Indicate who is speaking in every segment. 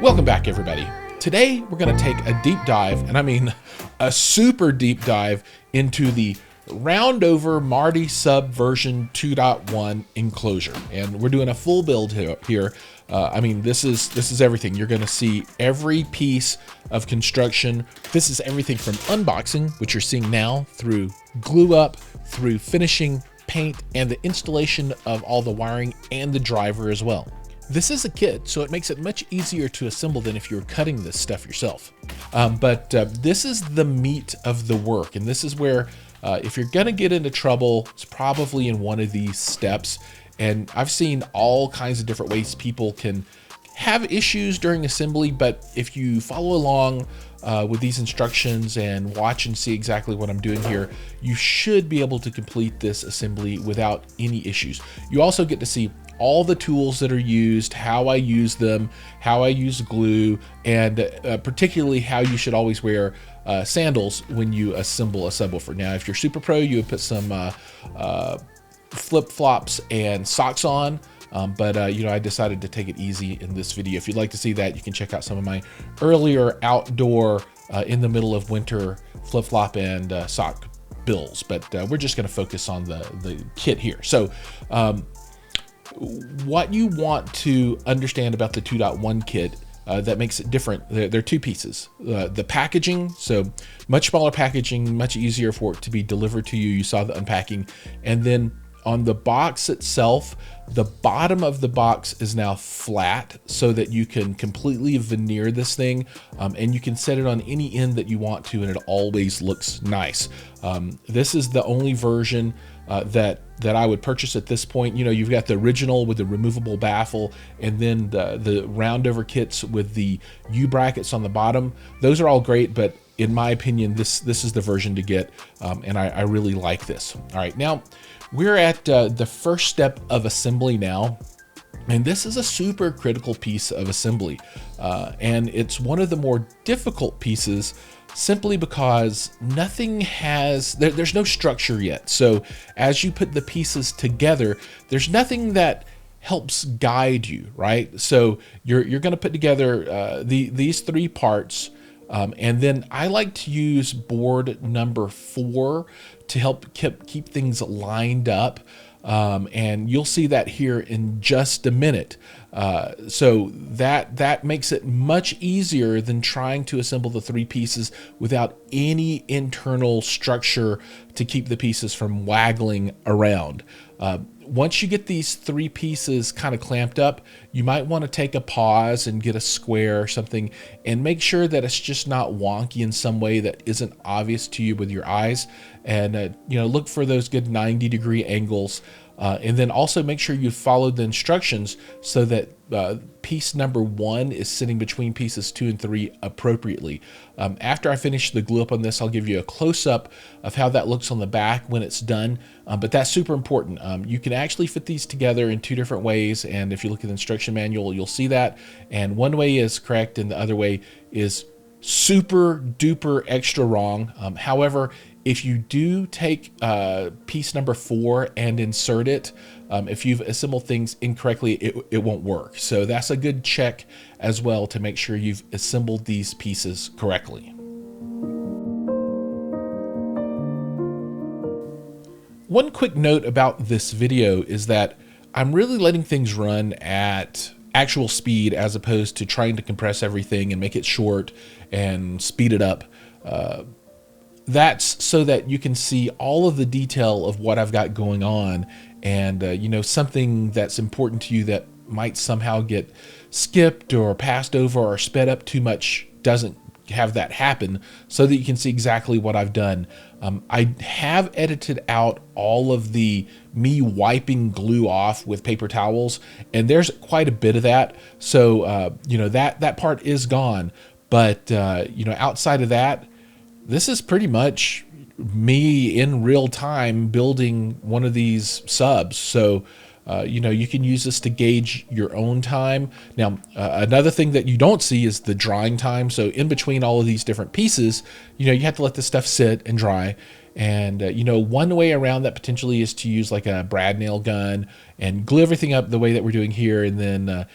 Speaker 1: Welcome back, everybody. Today, we're going to take a deep dive, and I mean a super deep dive, into the roundover Marty Sub version 2.1 enclosure. And we're doing a full build here. I mean, this is everything. You're going to see every piece of construction. This is everything from unboxing, which you're seeing now, through glue up, through finishing, paint, and the installation of all the wiring and the driver as well. This is a kit, so it makes it much easier to assemble than if you were cutting this stuff yourself. But this is the meat of the work, and this is where if you're gonna get into trouble, it's probably in one of these steps. And I've seen all kinds of different ways people can have issues during assembly, but if you follow along with these instructions and watch and see exactly what I'm doing here, you should be able to complete this assembly without any issues. You also get to see all the tools that are used, how I use them, how I use glue, and particularly how you should always wear sandals when you assemble a subwoofer. Now, if you're super pro, you would put some flip-flops and socks on, but you know, I decided to take it easy in this video. If you'd like to see that, you can check out some of my earlier outdoor in the middle of winter flip-flop and sock builds, but we're just going to focus on the kit here. So what you want to understand about the 2.1 kit that makes it different, there are two pieces. The packaging, so much smaller packaging, much easier for it to be delivered to you. You saw the unpacking. And then on the box itself, the bottom of the box is now flat so that you can completely veneer this thing, and you can set it on any end that you want to, and it always looks nice. This is the only version that I would purchase at this point. You know, you've got the original with the removable baffle, and then the roundover kits with the U-brackets on the bottom. Those are all great, but in my opinion, this is the version to get, and I really like this. All right, now we're at the first step of assembly now. And this is a super critical piece of assembly. And it's one of the more difficult pieces simply because there's no structure yet. So as you put the pieces together, there's nothing that helps guide you, right? So you're gonna put together these three parts, and then I like to use board number 4 to help keep things lined up. And you'll see that here in just a minute. So that makes it much easier than trying to assemble the three pieces without any internal structure to keep the pieces from waggling around. Once you get these three pieces kind of clamped up, you might want to take a pause and get a square or something and make sure that it's just not wonky in some way that isn't obvious to you with your eyes. And you know, look for those good 90-degree angles. And then also make sure you followed the instructions so that piece number 1 is sitting between pieces 2 and 3 appropriately. After I finish the glue up on this, I'll give you a close-up of how that looks on the back when it's done. But that's super important. You can actually fit these together in 2 different ways, and if you look at the instruction manual, you'll see that. And one way is correct and the other way is super duper extra wrong. However, if you do take piece number 4 and insert it, if you've assembled things incorrectly, it won't work. So that's a good check as well to make sure you've assembled these pieces correctly. One quick note about this video is that I'm really letting things run at actual speed as opposed to trying to compress everything and make it short and speed it up. That's so that you can see all of the detail of what I've got going on, and you know, something that's important to you that might somehow get skipped or passed over or sped up too much doesn't have that happen, so that you can see exactly what I've done. I have edited out all of the me wiping glue off with paper towels, and there's quite a bit of that. So you know, that part is gone, but you know, outside of that, this is pretty much me in real time building one of these subs. So you know, you can use this to gauge your own time. Now, another thing that you don't see is the drying time. So in between all of these different pieces, you know, you have to let this stuff sit and dry. And you know, one way around that potentially is to use like a brad nail gun and glue everything up the way that we're doing here, and then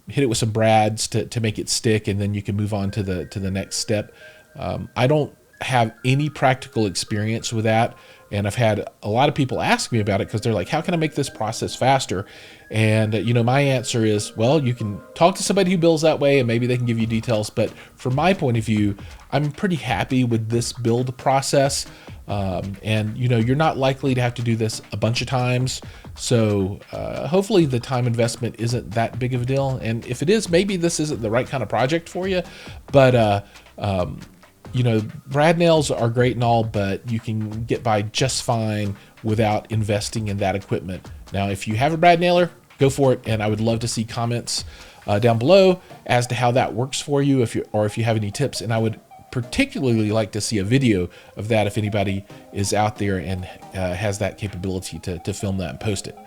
Speaker 1: hit it with some brads to make it stick, and then you can move on to the next step. I don't have any practical experience with that, and I've had a lot of people ask me about it because they're like, how can I make this process faster? And my answer is, well, you can talk to somebody who builds that way and maybe they can give you details, but from my point of view, I'm pretty happy with this build process. And you're not likely to have to do this a bunch of times, so hopefully the time investment isn't that big of a deal, and if it is, maybe this isn't the right kind of project for you. But brad nails are great and all, but you can get by just fine without investing in that equipment. Now, if you have a brad nailer, go for it, and I would love to see comments down below as to how that works for you, if you have any tips, and I would particularly like to see a video of that if anybody is out there and has that capability to film that and post it.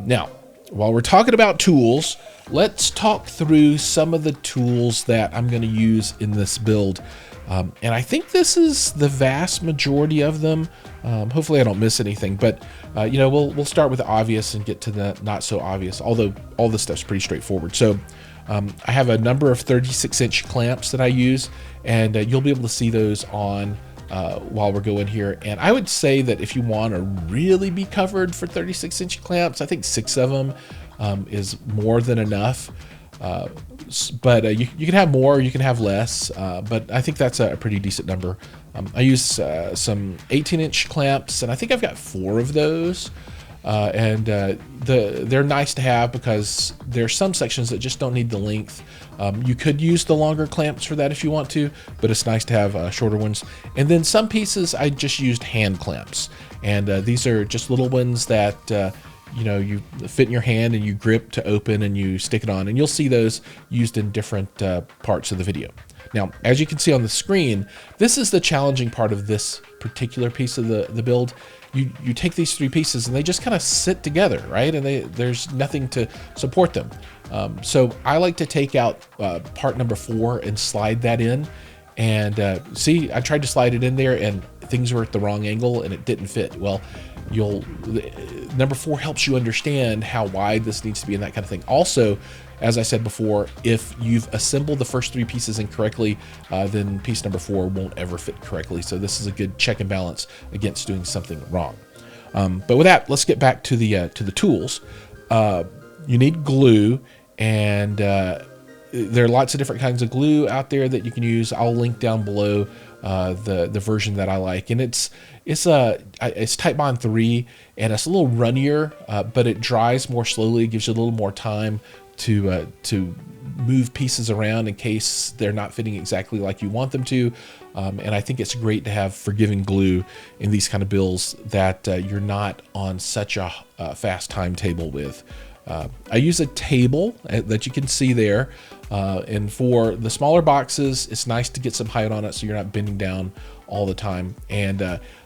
Speaker 1: Now, while we're talking about tools, let's talk through some of the tools that I'm going to use in this build. And I think this is the vast majority of them. Hopefully I don't miss anything, but we'll start with the obvious and get to the not so obvious, although all this stuff's pretty straightforward. So I have a number of 36-inch clamps that I use, and you'll be able to see those on while we're going here. And I would say that if you want to really be covered for 36-inch clamps, I think 6 of them is more than enough. But you can have more, you can have less, but I think that's a pretty decent number. I use some 18-inch clamps, and I think I've got 4 of those. They're nice to have because there's some sections that just don't need the length. You could use the longer clamps for that if you want to, but it's nice to have shorter ones. And then some pieces I just used hand clamps, and these are just little ones that you fit in your hand and you grip to open and you stick it on, and you'll see those used in different parts of the video. Now, as you can see on the screen, this is the challenging part of this particular piece of the build. You take these 3 pieces and they just kind of sit together, right? And there's nothing to support them. So I like to take out part number 4 and slide that in. And see, I tried to slide it in there and things were at the wrong angle and it didn't fit. Well, number 4 helps you understand how wide this needs to be and that kind of thing. Also, as I said before, if you've assembled the first 3 pieces incorrectly, then piece number 4 won't ever fit correctly. So this is a good check and balance against doing something wrong. But with that, let's get back to the tools. You need glue, and there are lots of different kinds of glue out there that you can use. I'll link down below the version that I like, and it's Type Bond 3, and it's a little runnier, but it dries more slowly. It gives you a little more time to move pieces around in case they're not fitting exactly like you want them to. And I think it's great to have forgiving glue in these kind of builds that you're not on such a fast timetable with. I use a table that you can see there, and for the smaller boxes, it's nice to get some height on it so you're not bending down all the time. And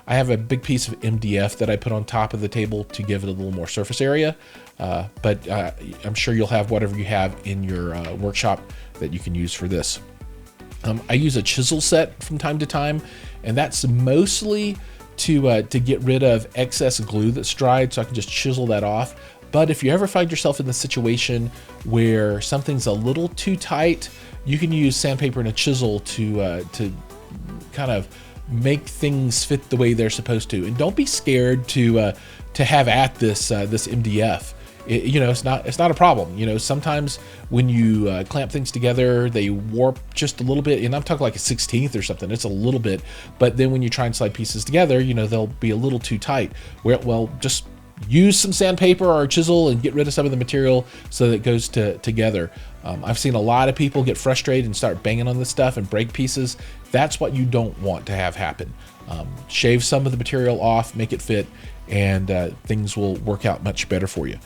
Speaker 1: I have a big piece of MDF that I put on top of the table to give it a little more surface area, but I'm sure you'll have whatever you have in your workshop that you can use for this. I use a chisel set from time to time, and that's mostly to get rid of excess glue that's dried, so I can just chisel that off. But if you ever find yourself in the situation where something's a little too tight, you can use sandpaper and a chisel to kind of make things fit the way they're supposed to. And don't be scared to have at this MDF. It's not a problem. Sometimes when you clamp things together, they warp just a little bit, and I'm talking like a 1/16 or something. It's a little bit, but then when you try and slide pieces together, they'll be a little too tight. Well, just use some sandpaper or a chisel and get rid of some of the material so that it goes together. I've seen a lot of people get frustrated and start banging on this stuff and break pieces. That's what you don't want to have happen. Shave some of the material off, make it fit, and things will work out much better for you.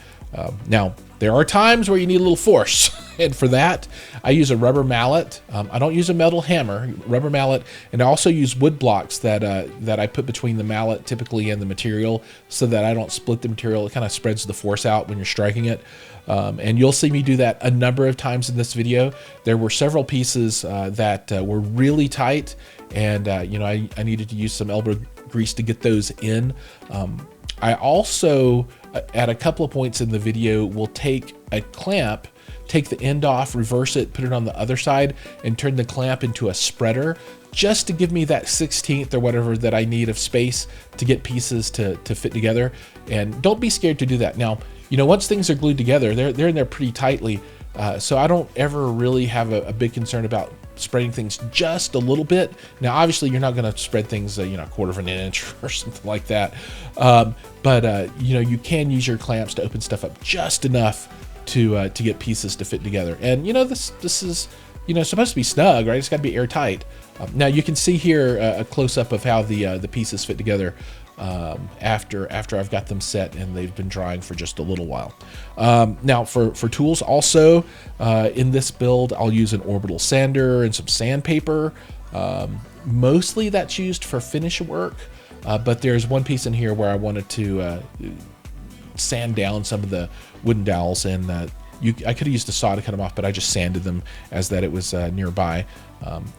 Speaker 1: Now, there are times where you need a little force, and for that, I use a rubber mallet. I don't use a metal hammer, rubber mallet, and I also use wood blocks that I put between the mallet typically and the material so that I don't split the material. It kind of spreads the force out when you're striking it. And you'll see me do that a number of times in this video. There were several pieces that were really tight, and I needed to use some elbow grease to get those in. I also, at a couple of points in the video, will take a clamp, take the end off, reverse it, put it on the other side, and turn the clamp into a spreader, just to give me that 16th or whatever that I need of space to get pieces to fit together. And don't be scared to do that. Now, you know, once things are glued together, they're in there pretty tightly. So I don't ever really have a big concern about spreading things just a little bit. Now, obviously, you're not going to spread things, you know, 1/4 of an inch or something like that. But you know, you can use your clamps to open stuff up just enough to get pieces to fit together. And you know, this is, you know, supposed to be snug, right? It's got to be airtight. Now you can see here a close up of how the pieces fit together after I've got them set and they've been drying for just a little while. Now for tools also, in this build, I'll use an orbital sander and some sandpaper. Mostly that's used for finish work, but there's one piece in here where I wanted to sand down some of the wooden dowels, and I could have used a saw to cut them off, but I just sanded them as that it was nearby.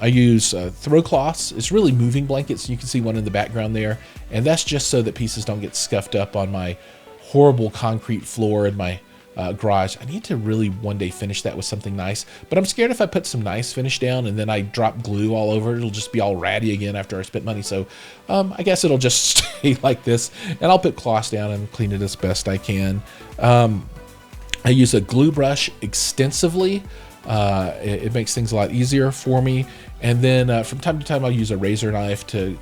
Speaker 1: I use throw cloths. It's really moving blankets. You can see one in the background there, and that's just so that pieces don't get scuffed up on my horrible concrete floor in my garage. I need to really one day finish that with something nice, but I'm scared if I put some nice finish down and then I drop glue all over it, it'll just be all ratty again after I spent money. So I guess it'll just stay like this, and I'll put cloths down and clean it as best I can. I use a glue brush extensively. It makes things a lot easier for me. And then from time to time, I'll use a razor knife to,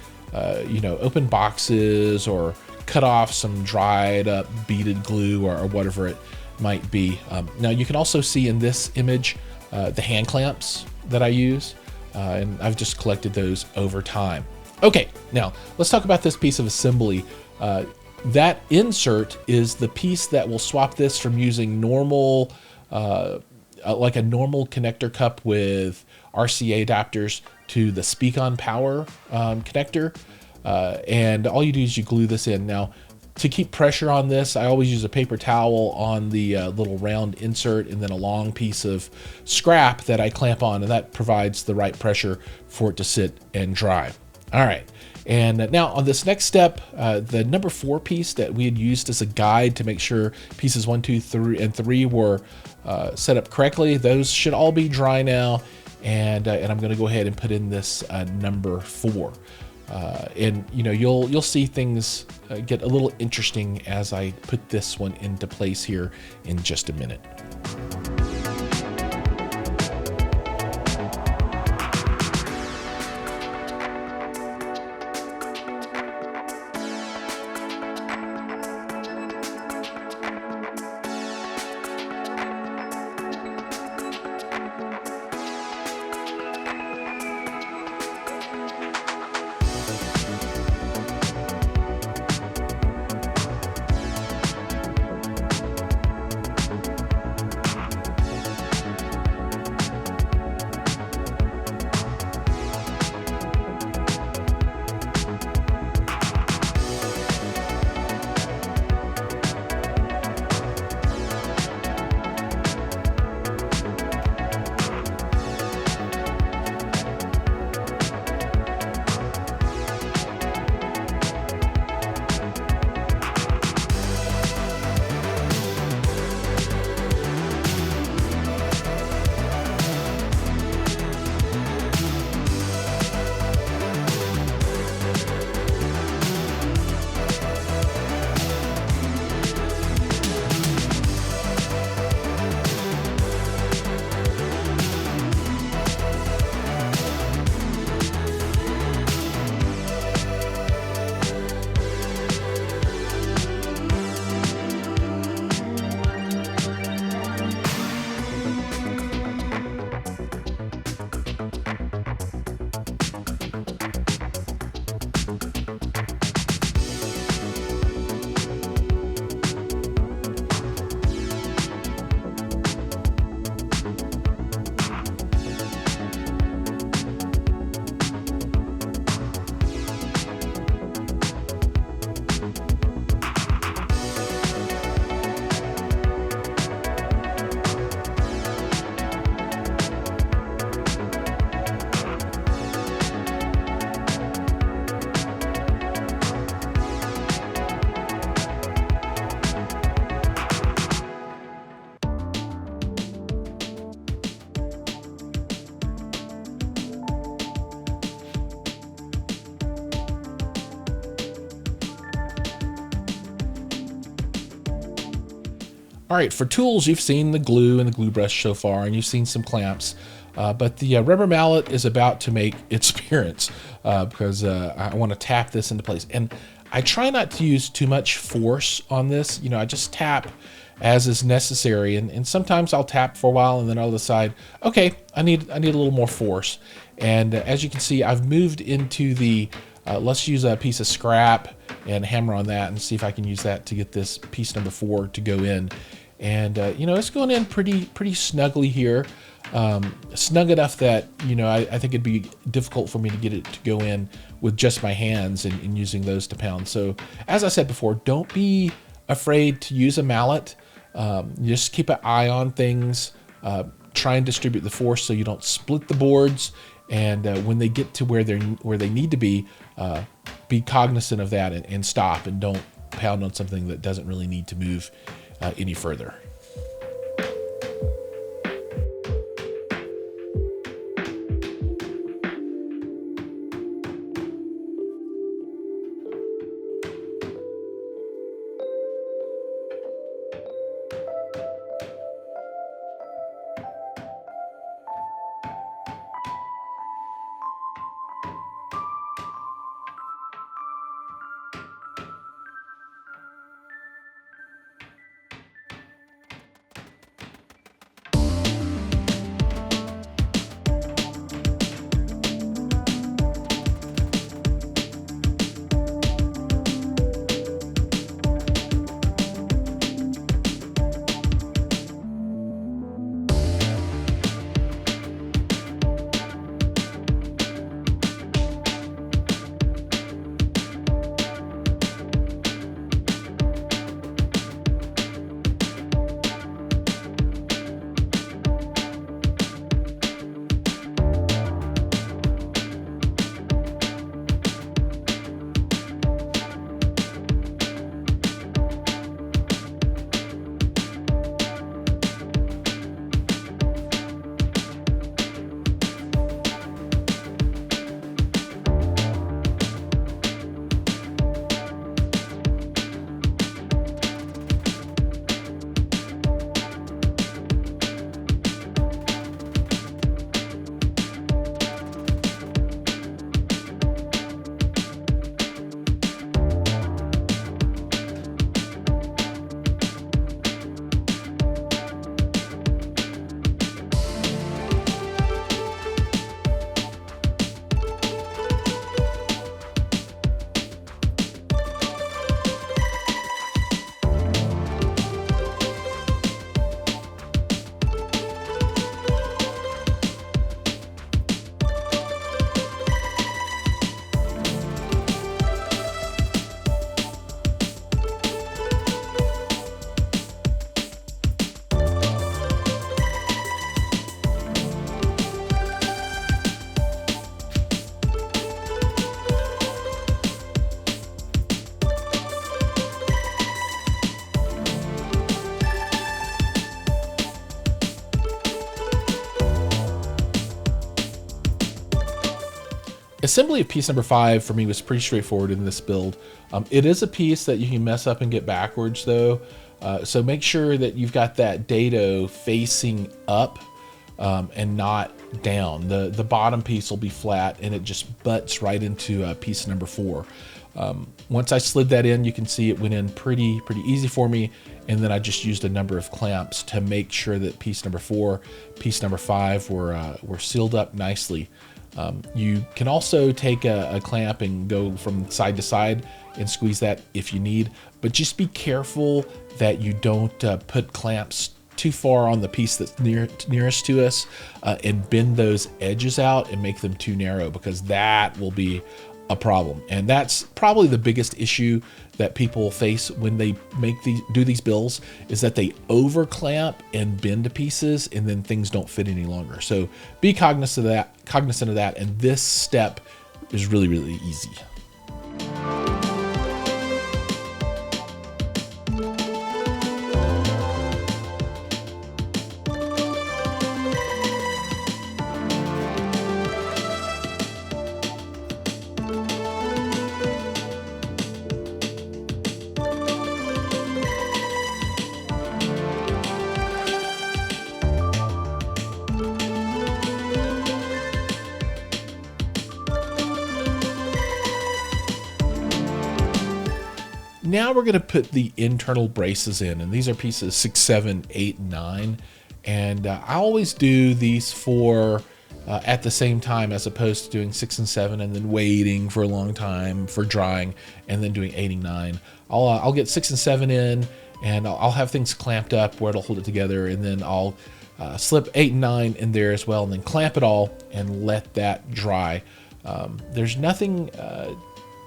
Speaker 1: you know, open boxes or cut off some dried up beaded glue or whatever it might be. Now you can also see in this image the hand clamps that I use, and I've just collected those over time. Okay, now let's talk about this piece of assembly. That insert is the piece that will swap this from using normal, like a normal connector cup with RCA adapters to the Speak On Power connector. And all you do is you glue this in. Now, to keep pressure on this, I always use a paper towel on the little round insert, and then a long piece of scrap that I clamp on, and that provides the right pressure for it to sit and dry. All right. And now on this next step, the number 4 piece that we had used as a guide to make sure pieces 1, 2, 3, and 3 were set up correctly, those should all be dry now. And I'm going to go ahead and put in this number 4. And you know, you'll see things get a little interesting as I put this one into place here in just a minute. All right, for tools, you've seen the glue and the glue brush so far, and you've seen some clamps. But the rubber mallet is about to make its appearance because I want to tap this into place. And I try not to use too much force on this. I just tap as is necessary. And sometimes I'll tap for a while and then I'll decide, okay, I need a little more force. And as you can see, I've moved into the, let's use a piece of scrap and hammer on that and see if I can use that to get this piece number 4 to go in. And it's going in pretty snugly here, snug enough that I think it'd be difficult for me to get it to go in with just my hands and using those to pound. So as I said before, don't be afraid to use a mallet. Just keep an eye on things. Try and distribute the force so you don't split the boards. And when they get to where they need to be cognizant of that and stop, and don't pound on something that doesn't really need to move any further. Assembly of piece number 5 for me was pretty straightforward in this build. It is a piece that you can mess up and get backwards though, so make sure that you've got that dado facing up and not down. The bottom piece will be flat and it just butts right into piece number 4. Once I slid that in, you can see it went in pretty easy for me, and then I just used a number of clamps to make sure that piece number 4, piece number 5 were sealed up nicely. You can also take a clamp and go from side to side and squeeze that if you need, but just be careful that you don't put clamps too far on the piece that's nearest to us and bend those edges out and make them too narrow, because that will be a problem. And that's probably the biggest issue that people face when they do these builds, is that they over clamp and bend to pieces and then things don't fit any longer. So be cognizant of that, and this step is really easy. Now we're going to put the internal braces in, and these are pieces 6, 7, 8, 9. And I always do these 4 at the same time, as opposed to doing 6 and 7 and then waiting for a long time for drying and then doing 8 and 9. I'll get 6 and 7 in, and I'll have things clamped up where it'll hold it together, and then I'll slip 8 and 9 in there as well, and then clamp it all and let that dry. There's nothing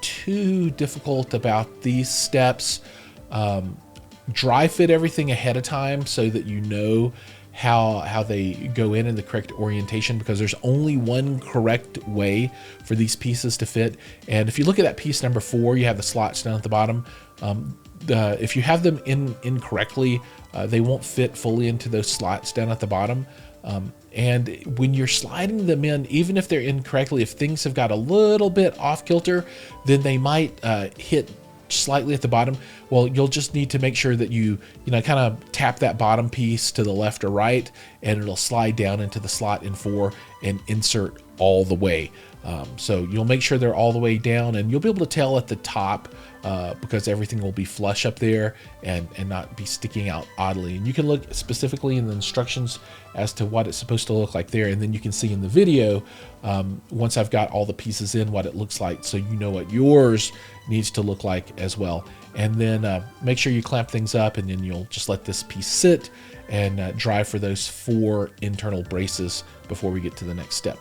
Speaker 1: too difficult about these steps. Dry fit everything ahead of time so that you know how they go in the correct orientation, because there's only one correct way for these pieces to fit. And if you look at that piece number 4, you have the slots down at the bottom. If you have them in incorrectly, they won't fit fully into those slots down at the bottom. And when you're sliding them in, even if they're incorrectly, if things have got a little bit off kilter, then they might hit slightly at the bottom. Well, you'll just need to make sure that you kind of tap that bottom piece to the left or right, and it'll slide down into the slot in 4 and insert all the way. So you'll make sure they're all the way down, and you'll be able to tell at the top because everything will be flush up there and not be sticking out oddly. And you can look specifically in the instructions as to what it's supposed to look like there, and then you can see in the video once I've got all the pieces in what it looks like, so you know what yours needs to look like as well. And then make sure you clamp things up, and then you'll just let this piece sit and dry for those 4 internal braces before we get to the next step.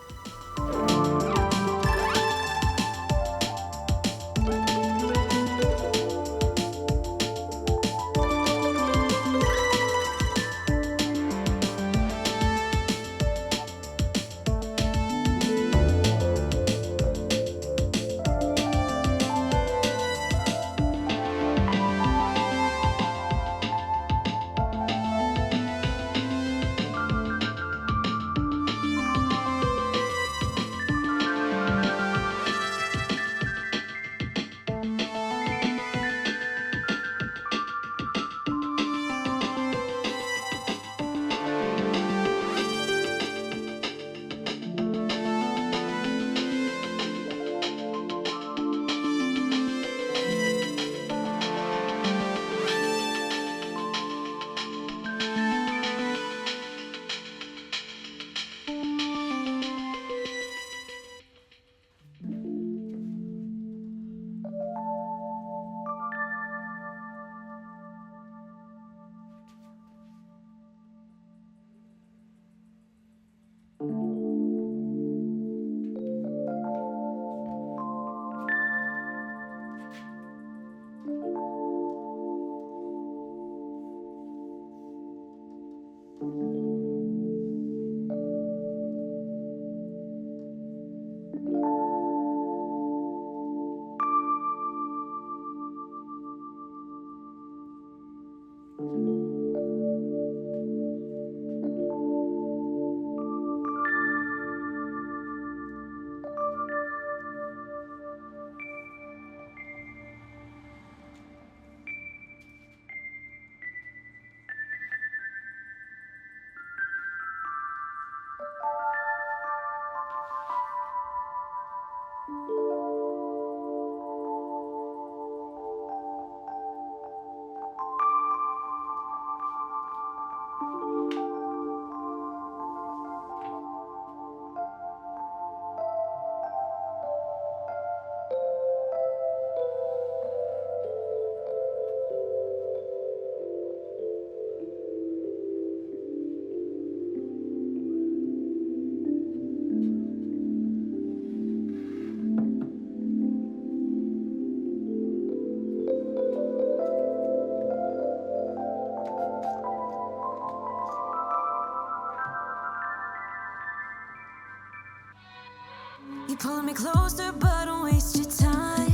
Speaker 2: You pulling me closer, but don't waste your time.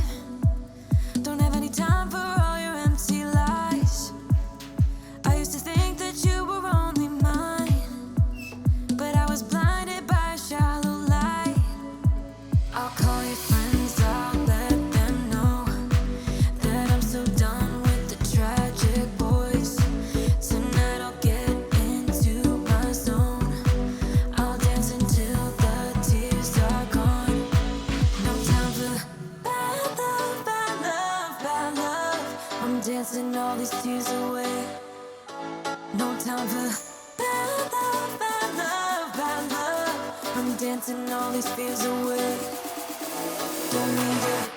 Speaker 2: Don't have any time for all your empty lies. I used to think that you were only mine, but I was blinded by a shallow light. I'll call your friends, I'll let them know that I'm so done with the tragic boys. Tonight I'll get into my zone. I'll dance until the tears are gone. No time for bad I'm dancing all these fears away. Don't need it.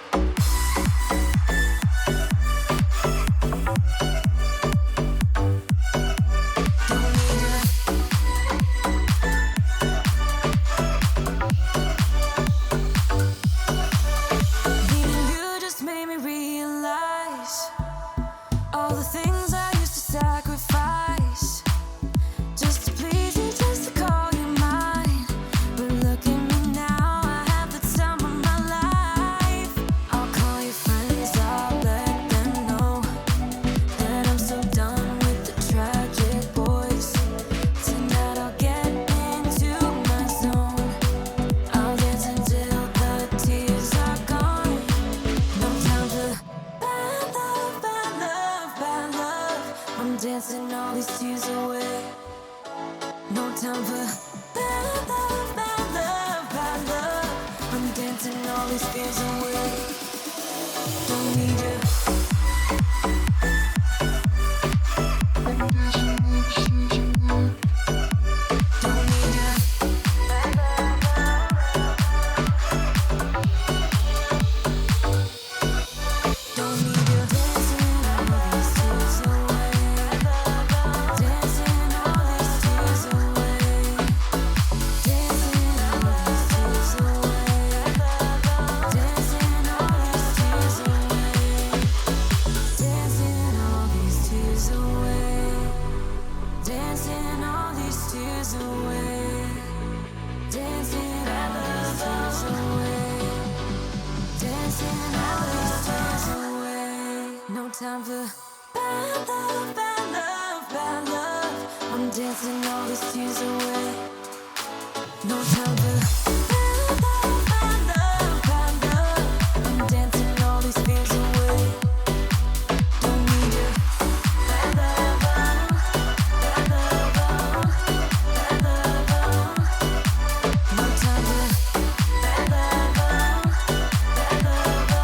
Speaker 2: Dancing all these tears away. No time for bad love, bad love, bad love. I'm dancing all these fears away. Don't need you. Time for bad love, bad love, bad love. I'm dancing all these tears away. No time for bad love, bad love, bad love. I'm dancing all these fears away. Don't need you. Bad love, bad love, bad love. No time for bad love, bad love, bad love.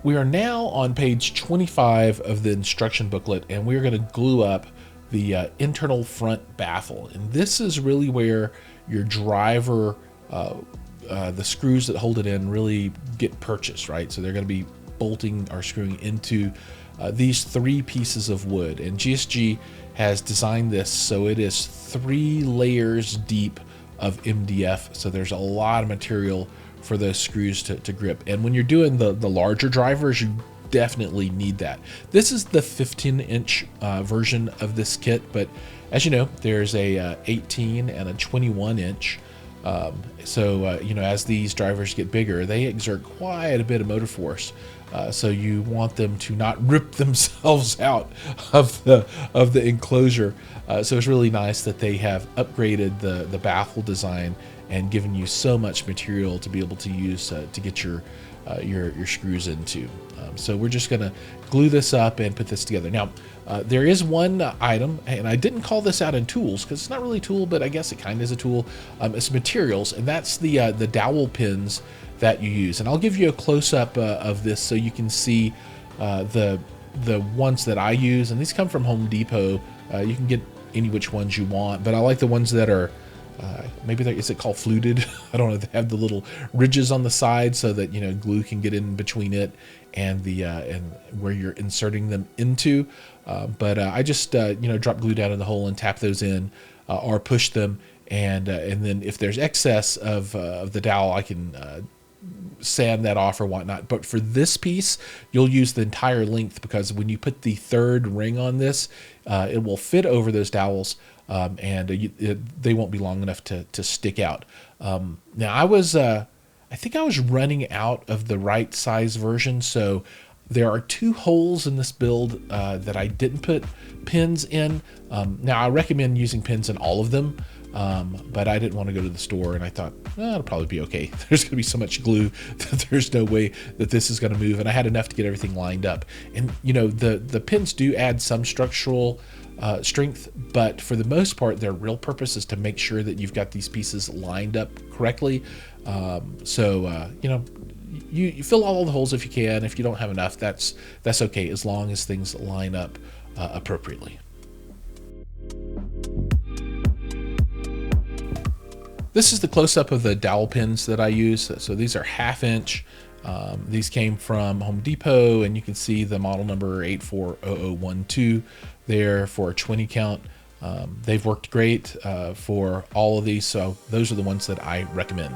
Speaker 1: We are now on page 25 of the instruction booklet, and we're going to glue up the internal front baffle. And this is really where your driver, the screws that hold it in, really get purchased, right? So they're going to be bolting or screwing into these three pieces of wood. And GSG has designed this so it is 3 layers deep of MDF. So there's a lot of material for those screws to grip. And when you're doing the larger drivers, you definitely need that. This is the 15-inch version of this kit, but as you know, there's a 18 and a 21-inch You know, as these drivers get bigger, they exert quite a bit of motor force. So you want them to not rip themselves out of the enclosure. So it's really nice that they have upgraded the baffle design and given you so much material to be able to use to get your screws into. So we're just going to glue this up and put this together. Now, there is one item, and I didn't call this out in tools because it's not really a tool, but I guess it kind of is a tool. It's materials, and that's the dowel pins that you use. And I'll give you a close-up of this so you can see the ones that I use. And these come from Home Depot. You can get any which ones you want, but I like the ones that are is it called fluted? I don't know. They have the little ridges on the side so that, you know, glue can get in between it and the and where you're inserting them into. But I just you know, drop glue down in the hole and tap those in, or push them, and then if there's excess of the dowel, I can sand that off or whatnot. But for this piece, you'll use the entire length, because when you put the third ring on this, it will fit over those dowels. They won't be long enough to stick out. Now I think I was running out of the right size version, so there are 2 holes in this build that I didn't put pins in. Now I recommend using pins in all of them, but I didn't want to go to the store, and I thought, it'll probably be okay. There's going to be so much glue that there's no way that this is going to move, and I had enough to get everything lined up. And you know, the pins do add some structural strength, but for the most part, their real purpose is to make sure that you've got these pieces lined up correctly. You know, you fill all the holes if you can. If you don't have enough, that's okay, as long as things line up appropriately. This is the close-up of the dowel pins that I use. So these are 1/2 inch. These came from Home Depot, and you can see the model number 840012 there for a 20 count. They've worked great for all of these, so those are the ones that I recommend.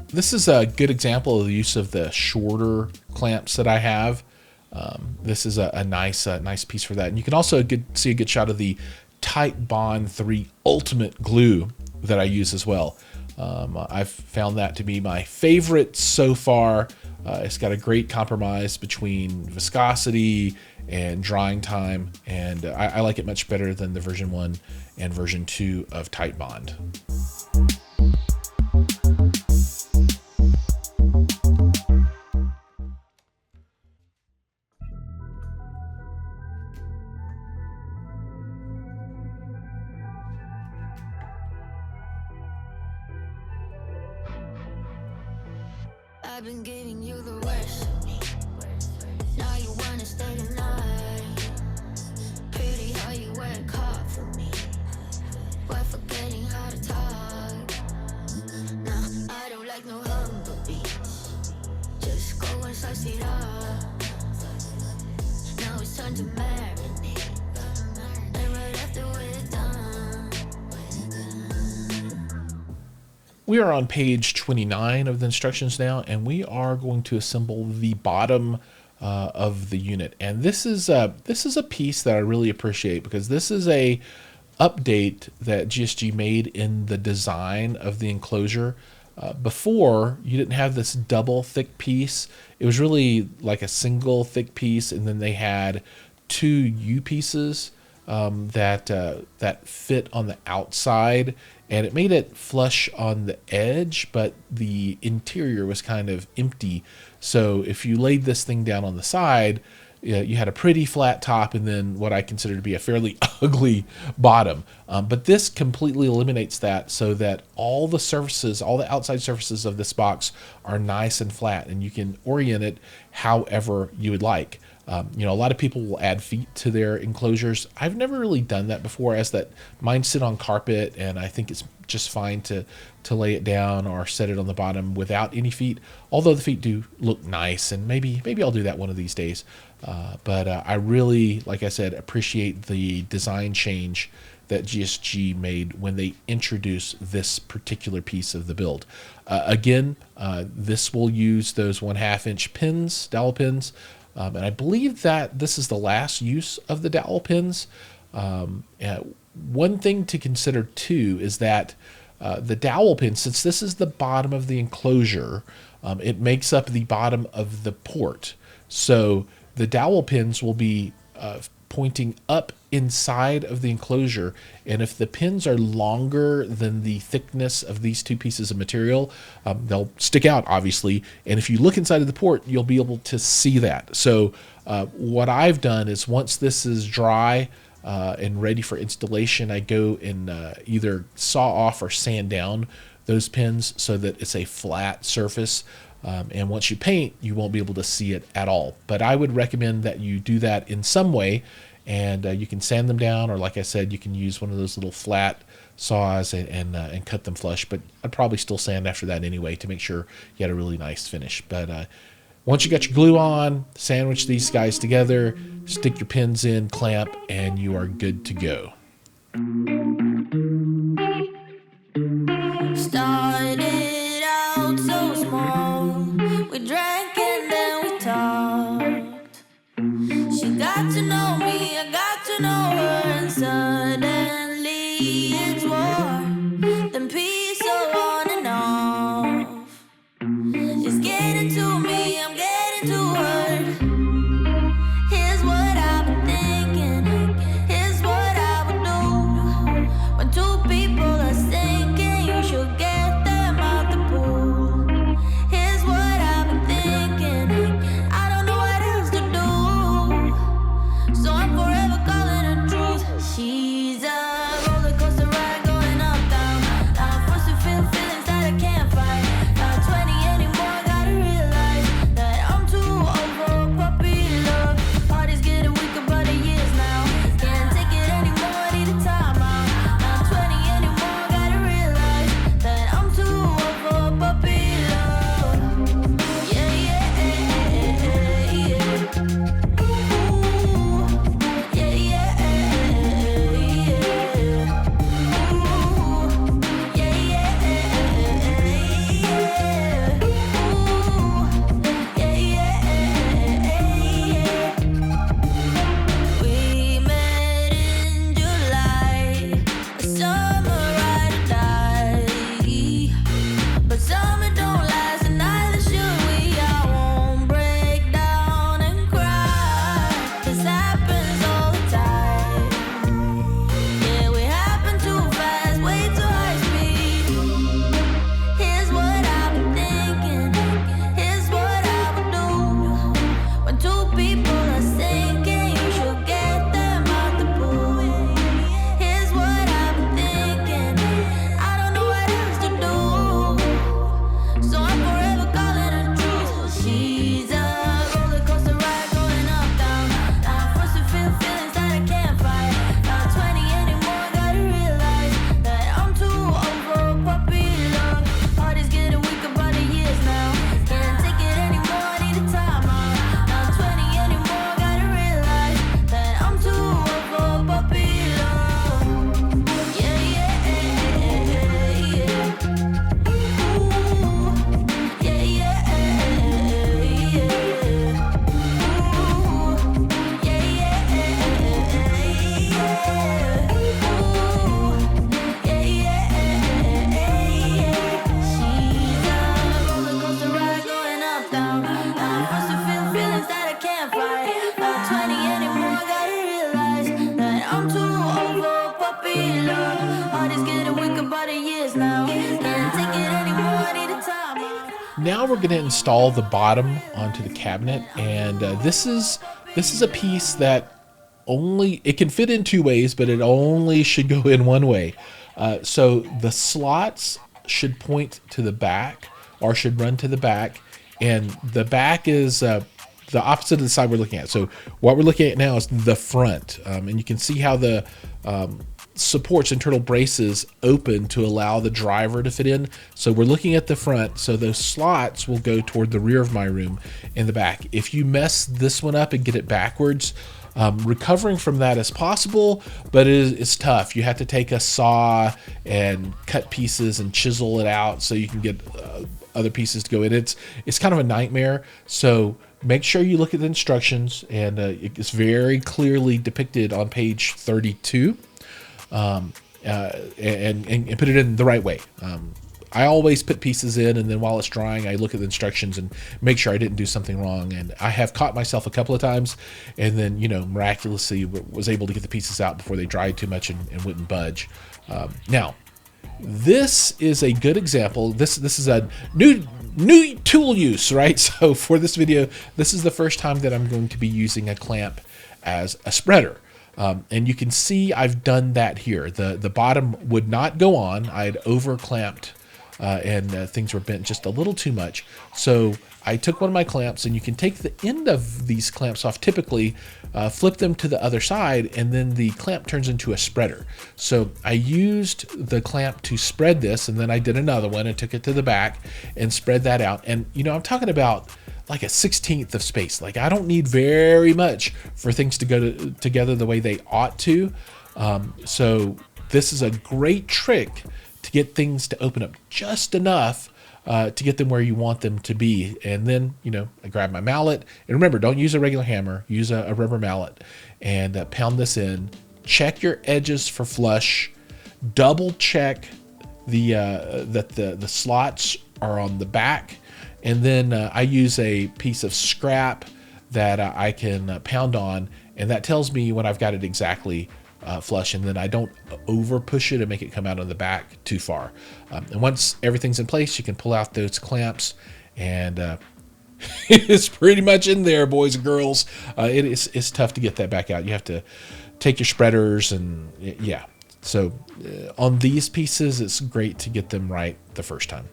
Speaker 1: This is a good example of the use of the shorter clamps that I have. This is a nice piece for that. And you can also see a good shot of the Tight Bond 3 Ultimate Glue that I use as well. I've found that to be my favorite so far. It's got a great compromise between viscosity and drying time, and I like it much better than the version 1 and version 2 of Tight Bond.
Speaker 2: I've been giving you the worst. Now you wanna stay the night. Pretty how you work hard for me, but forgetting how to talk. Nah, I don't like no humble beats. Just go and slice it up. Now it's time to marinate. And right after we're done.
Speaker 1: We are on page 29 of the instructions now, and we are going to assemble the bottom of the unit. And this is a piece that I really appreciate, because this is a update that GSG made in the design of the enclosure. Before, you didn't have this double thick piece. It was really like a single thick piece, and then they had two U pieces that fit on the outside, and it made it flush on the edge, but the interior was kind of empty. So if you laid this thing down on the side, you had a pretty flat top and then what I consider to be a fairly ugly bottom. But this completely eliminates that, so that all the surfaces, all the outside surfaces of this box are nice and flat, and you can orient it however you would like. You know, a lot of people will add feet to their enclosures. I've never really done that before, as that mine sit on carpet, and I think it's just fine to lay it down or set it on the bottom without any feet, although the feet do look nice, and maybe I'll do that one of these days. But I really, like I said, appreciate the design change that GSG made when they introduced this particular piece of the build. Again, this will use those 1/2 inch pins, dowel pins. And I believe that this is the last use of the dowel pins. One thing to consider too is that the dowel pin, since this is the bottom of the enclosure, it makes up the bottom of the port. So the dowel pins will be pointing up inside of the enclosure, and if the pins are longer than the thickness of these two pieces of material, they'll stick out, obviously, and if you look inside of the port, you'll be able to see that. So what I've done is, once this is dry and ready for installation, I go and either saw off or sand down those pins so that it's a flat surface. And once you paint, you won't be able to see it at all. But I would recommend that you do that in some way, and you can sand them down, or like I said, you can use one of those little flat saws and cut them flush. But I'd probably still sand after that anyway to make sure you had a really nice finish. But once you got your glue on, sandwich these guys together, stick your pins in, clamp, and you are good to go.
Speaker 2: Started out so small, we drank and then we talked. She got to know me, I got to know her, and suddenly it's war. Then peace are on and off. She's getting to me, I'm getting to her. Here's what I've been thinking, here's what I would do. When two people are sinking, you should get them out the pool. Here's what I've been thinking, I don't know what else to do. So I'm forever calling her truth. She
Speaker 1: Now we're going to install the bottom onto the cabinet, and this is a piece that it can fit in two ways, but it only should go in one way. So the slots should point to the back, or should run to the back, and the back is the opposite of the side we're looking at. So what we're looking at now is the front, and you can see how the supports, internal braces, open to allow the driver to fit in. So we're looking at the front, so those slots will go toward the rear of my room in the back. If you mess this one up and get it backwards, recovering from that is possible, but it's tough. You have to take a saw and cut pieces and chisel it out so you can get other pieces to go in. It's kind of a nightmare. So make sure you look at the instructions, and it's very clearly depicted on page 32. And put it in the right way. I always put pieces in, and then while it's drying, I look at the instructions and make sure I didn't do something wrong. And I have caught myself a couple of times, and then, miraculously was able to get the pieces out before they dried too much and wouldn't budge. Now, this is a good example. This is a new tool use, right? So for this video, this is the first time that I'm going to be using a clamp as a spreader. And you can see I've done that here. The bottom would not go on. I had over clamped and things were bent just a little too much. So I took one of my clamps, and you can take the end of these clamps off, typically flip them to the other side, and then the clamp turns into a spreader. So I used the clamp to spread this, and then I did another one and took it to the back and spread that out. And I'm talking about like a 1/16 of space. Like, I don't need very much for things to go together the way they ought to. So this is a great trick to get things to open up just enough to get them where you want them to be. And then, I grab my mallet, and remember, don't use a regular hammer, use a rubber mallet, and pound this in. Check your edges for flush. Double check that the slots are on the back. And then I use a piece of scrap that I can pound on, and that tells me when I've got it exactly flush, and then I don't over push it and make it come out on the back too far. And once everything's in place, you can pull out those clamps, and it's pretty much in there, boys and girls. It's tough to get that back out. You have to take your spreaders, and yeah. So on these pieces, it's great to get them right the first time.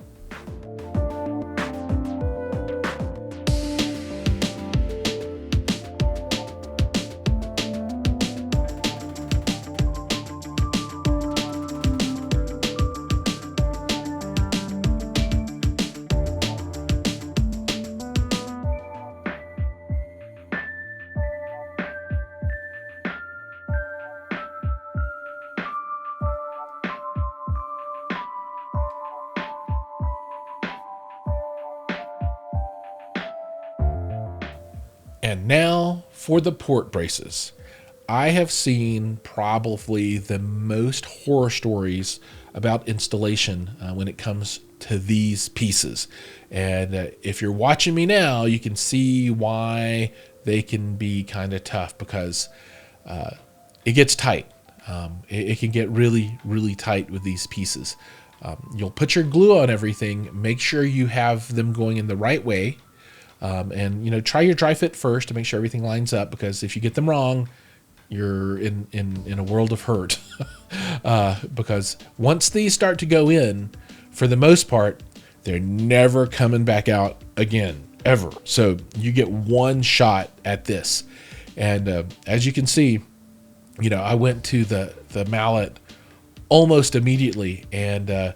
Speaker 1: And now for the port braces. I have seen probably the most horror stories about installation when it comes to these pieces. And if you're watching me now, you can see why they can be kind of tough, because it gets tight. It can get really, really tight with these pieces. You'll put your glue on everything. Make sure you have them going in the right way. And try your dry fit first to make sure everything lines up, because if you get them wrong, you're in a world of hurt. Because once these start to go in, for the most part, they're never coming back out again, ever. So you get one shot at this. And as you can see, I went to the mallet almost immediately, and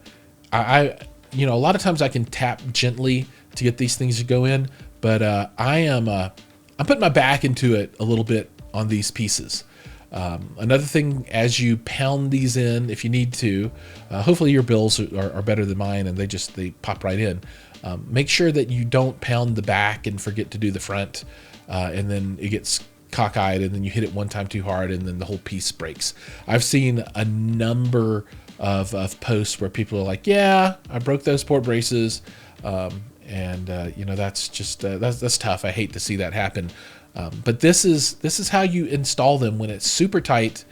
Speaker 1: I a lot of times I can tap gently to get these things to go in. But I'm putting my back into it a little bit on these pieces. Another thing, as you pound these in, if you need to, hopefully your bills are better than mine and they pop right in. Make sure that you don't pound the back and forget to do the front, and then it gets cockeyed, and then you hit it one time too hard, and then the whole piece breaks. I've seen a number of posts where people are like, "Yeah, I broke those port braces." And that's just that's tough. I hate to see that happen, but this is how you install them when it's super tight,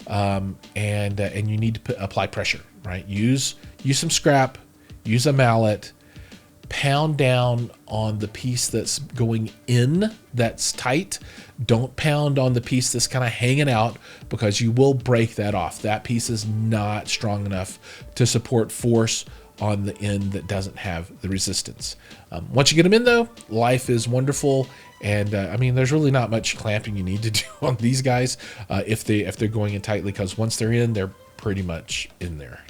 Speaker 1: and you need to apply pressure. Right? Use some scrap, use a mallet, pound down on the piece that's going in, that's tight. Don't pound on the piece that's kind of hanging out, because you will break that off. That piece is not strong enough to support force on the end that doesn't have the resistance. Once you get them in though, life is wonderful. And I mean, there's really not much clamping you need to do on these guys if they're going in tightly, because once they're in, they're pretty much in there.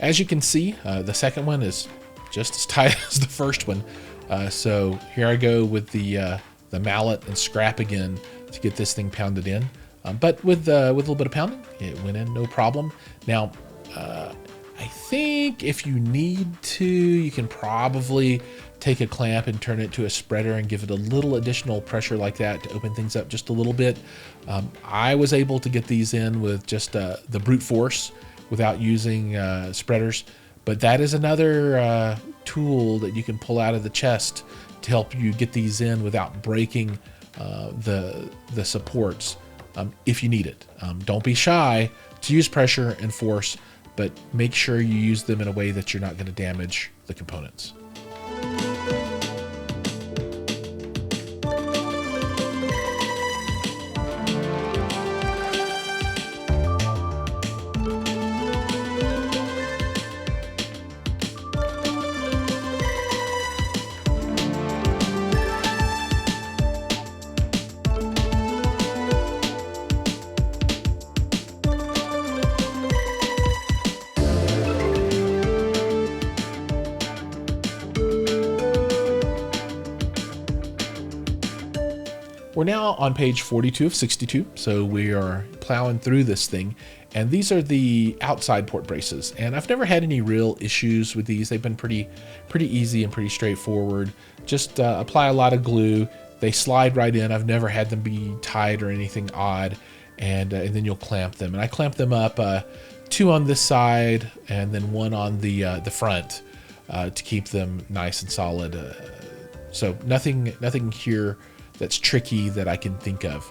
Speaker 1: As you can see, the second one is just as tight as the first one. So here I go with the mallet and scrap again to get this thing pounded in. But with a little bit of pounding, it went in no problem. Now, I think if you need to, you can probably take a clamp and turn it to a spreader and give it a little additional pressure like that to open things up just a little bit. I was able to get these in with just the brute force without using spreaders, but that is another tool that you can pull out of the chest to help you get these in without breaking the supports if you need it. Don't be shy to use pressure and force, but make sure you use them in a way that you're not going to damage the components. We're now on page 42 of 62, so we are plowing through this thing, and these are the outside port braces, and I've never had any real issues with these. They've been pretty easy and pretty straightforward. Just apply a lot of glue. They slide right in. I've never had them be tied or anything odd, and then you'll clamp them. And I clamp them up, 2 on this side and then 1 on the front to keep them nice and solid. So nothing here that's tricky that I can think of.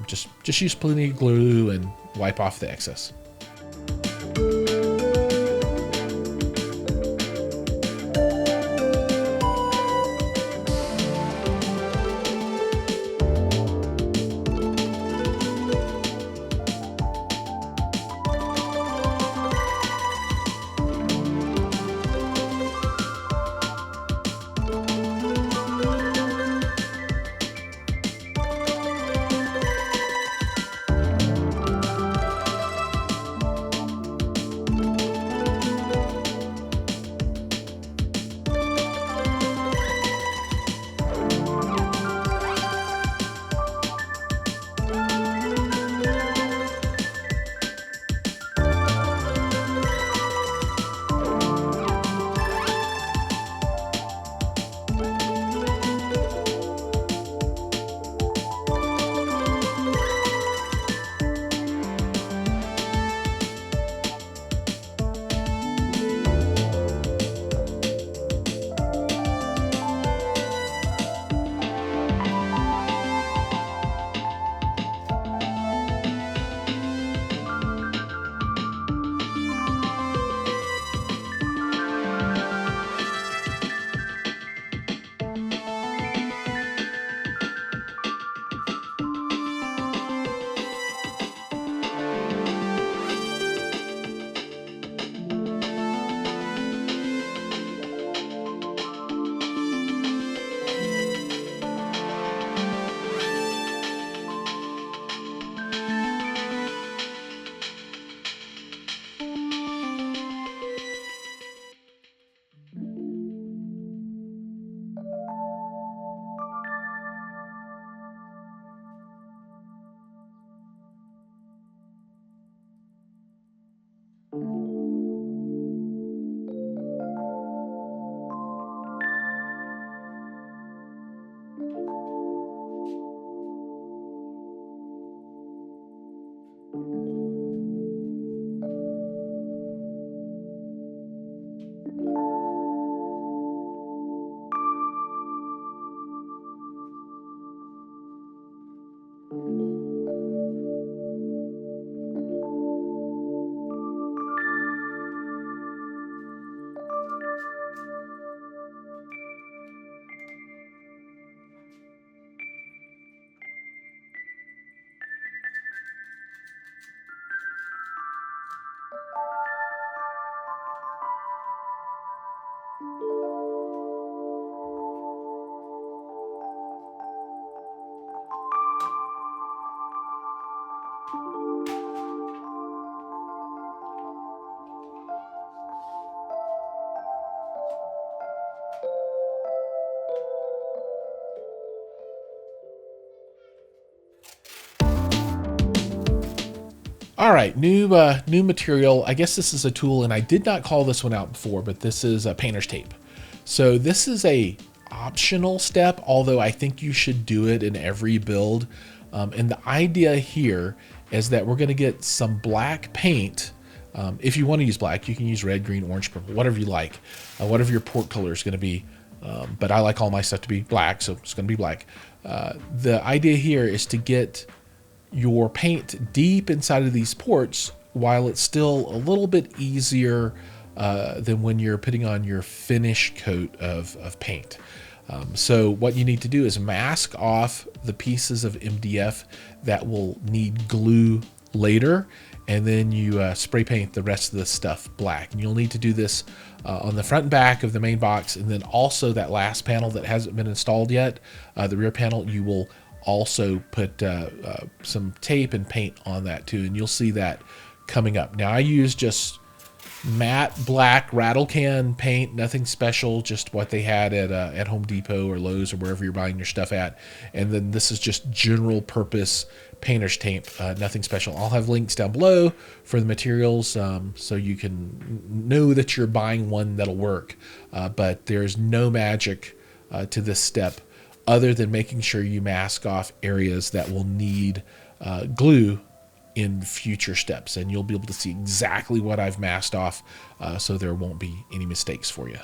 Speaker 1: Just use plenty of glue and wipe off the excess. All right, new material. I guess this is a tool, and I did not call this one out before, but this is a painter's tape. So this is a optional step, although I think you should do it in every build. And the idea here is that we're going to get some black paint. If you want to use black, you can use red, green, orange, purple, whatever you like, whatever your port color is going to be. But I like all my stuff to be black, so it's going to be black. The idea here is to get your paint deep inside of these ports while it's still a little bit easier than when you're putting on your finish coat of paint. So what you need to do is mask off the pieces of MDF that will need glue later, and then you spray paint the rest of the stuff black. And you'll need to do this on the front and back of the main box, and then also that last panel that hasn't been installed yet, the rear panel, you will also put some tape and paint on that too, and you'll see that coming up. Now I use just matte black rattle can paint, nothing special, just what they had at Home Depot or Lowe's or wherever you're buying your stuff at. And then this is just general purpose painter's tape, nothing special. I'll have links down below for the materials, so you can know that you're buying one that'll work. But there's no magic to this step other than making sure you mask off areas that will need glue in future steps, and you'll be able to see exactly what I've masked off, so there won't be any mistakes for you.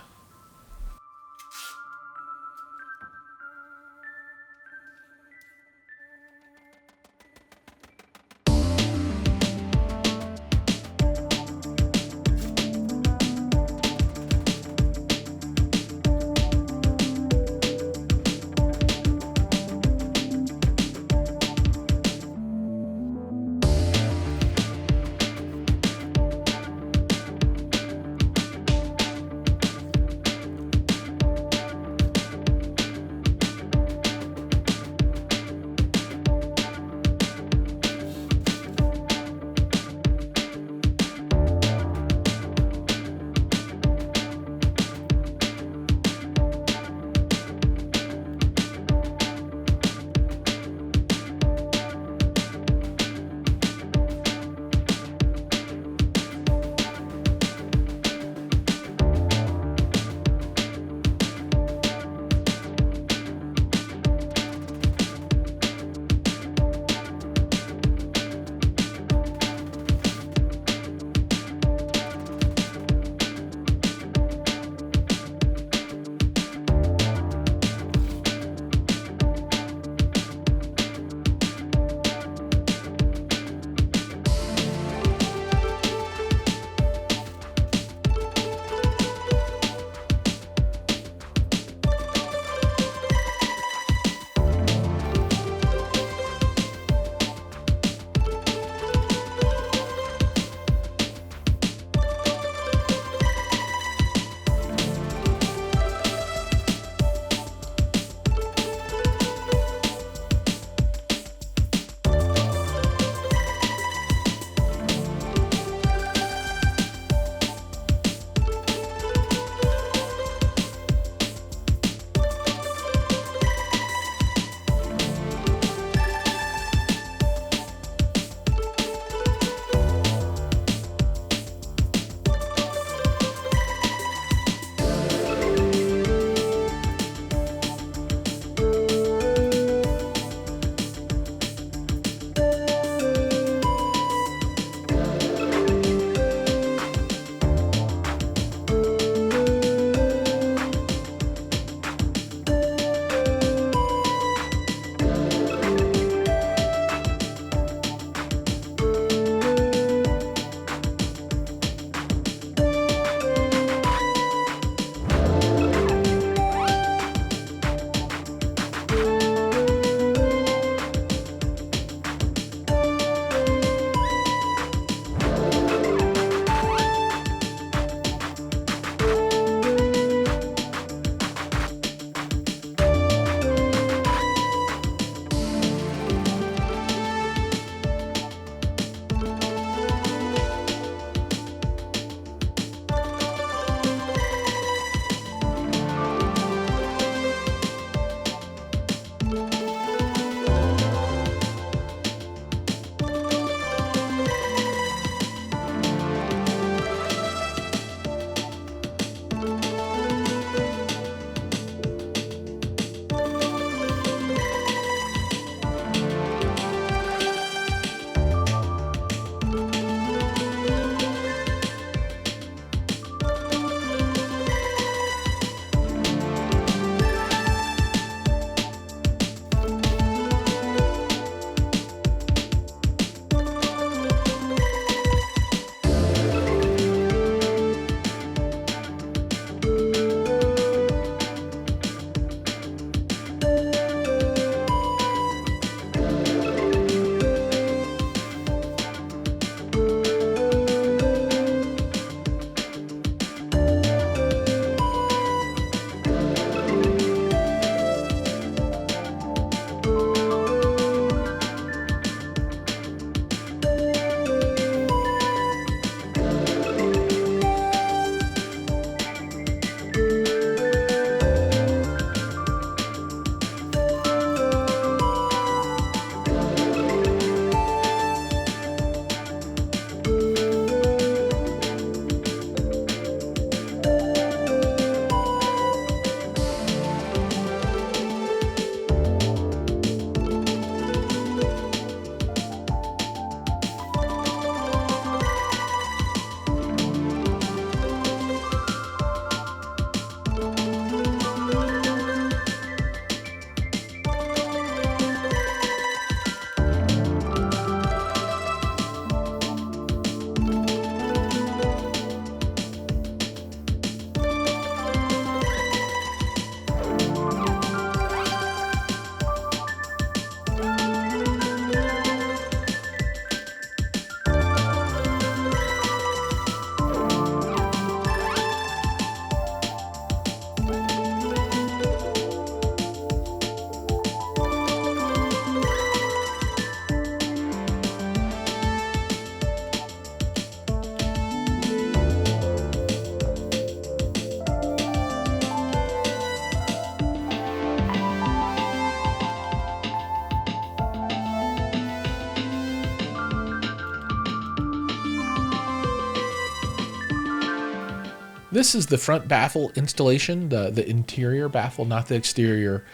Speaker 1: This is the front baffle installation, the interior baffle, not the exterior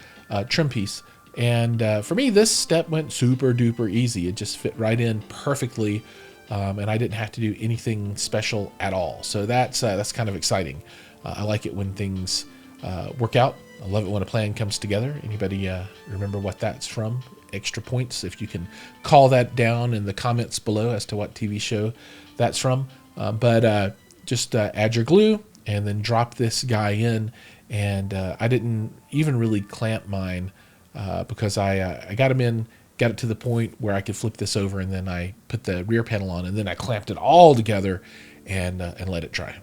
Speaker 1: trim piece. And for me, this step went super duper easy. It just fit right in perfectly, and I didn't have to do anything special at all. So that's kind of exciting. I like it when things work out. I love it when a plan comes together. Anybody remember what that's from? Extra points if you can call that down in the comments below as to what TV show that's from. But just add your glue and then drop this guy in. And I didn't even really clamp mine because I got him in, got it to the point where I could flip this over, and then I put the rear panel on, and then I clamped it all together and let it dry.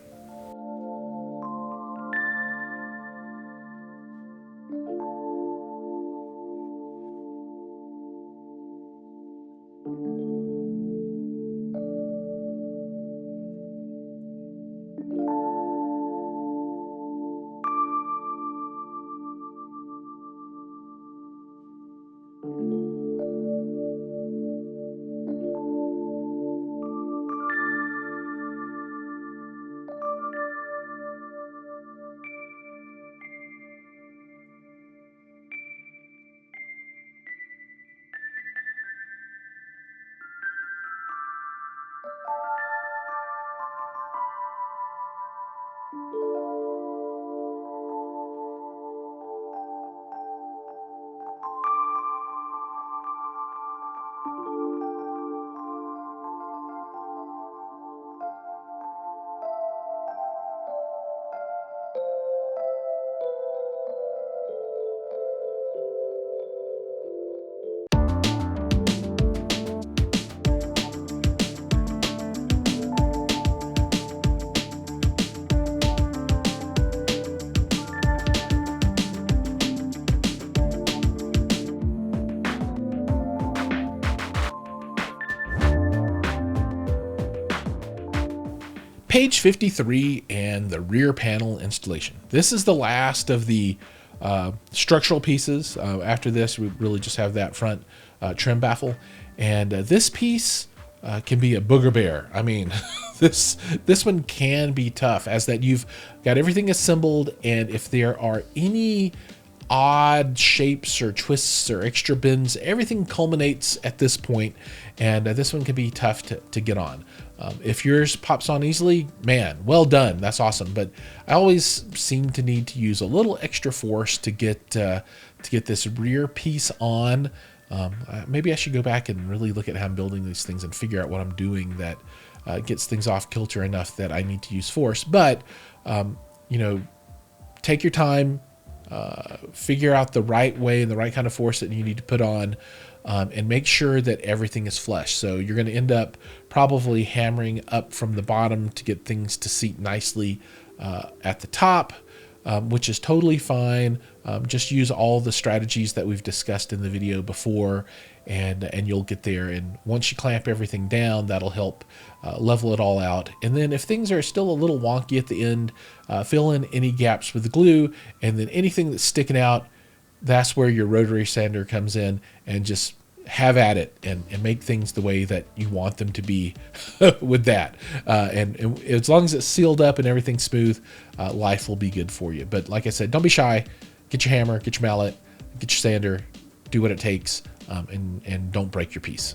Speaker 1: Page 53 and the rear panel installation. This is the last of the structural pieces. After this, we really just have that front trim baffle. And this piece can be a booger bear. I mean, this one can be tough, as that you've got everything assembled, and if there are any odd shapes or twists or extra bends, everything culminates at this point, and this one can be tough to get on. If yours pops on easily, man, well done, that's awesome. But I always seem to need to use a little extra force to get this rear piece on. Maybe I should go back and really look at how I'm building these things and figure out what I'm doing that gets things off kilter enough that I need to use force. But you know, take your time, figure out the right way and the right kind of force that you need to put on, and make sure that everything is flush. So you're going to end up probably hammering up from the bottom to get things to seat nicely at the top, which is totally fine. Just use all the strategies that we've discussed in the video before, and you'll get there. And once you clamp everything down, that'll help level it all out. And then if things are still a little wonky at the end, fill in any gaps with the glue, and then anything that's sticking out, that's where your rotary sander comes in, and just have at it and make things the way that you want them to be with that. And as long as it's sealed up and everything's smooth, life will be good for you. But like I said, don't be shy. Get your hammer, get your mallet, get your sander, do what it takes, and don't break your piece.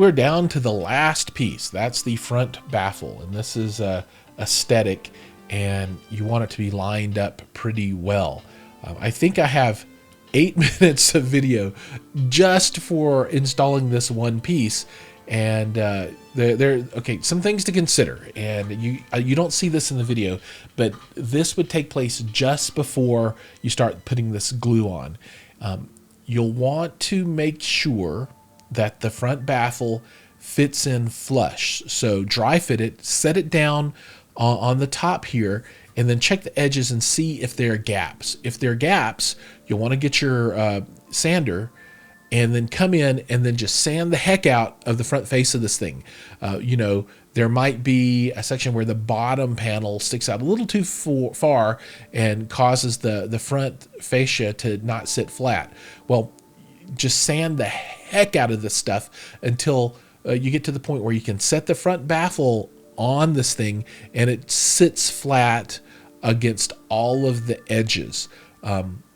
Speaker 1: we're down to the last piece. That's the front baffle, and this is aesthetic, and you want it to be lined up pretty well. I think I have 8 minutes of video just for installing this one piece, and okay, some things to consider, and you don't see this in the video, but this would take place just before you start putting this glue on. You'll want to make sure that the front baffle fits in flush. So dry fit it, set it down on the top here, and then check the edges and see if there are gaps. If there are gaps, you'll want to get your sander and then come in and then just sand the heck out of the front face of this thing. You know, there might be a section where the bottom panel sticks out a little too far and causes the front fascia to not sit flat. Well, just sand the heck out of this stuff until you get to the point where you can set the front baffle on this thing and it sits flat against all of the edges.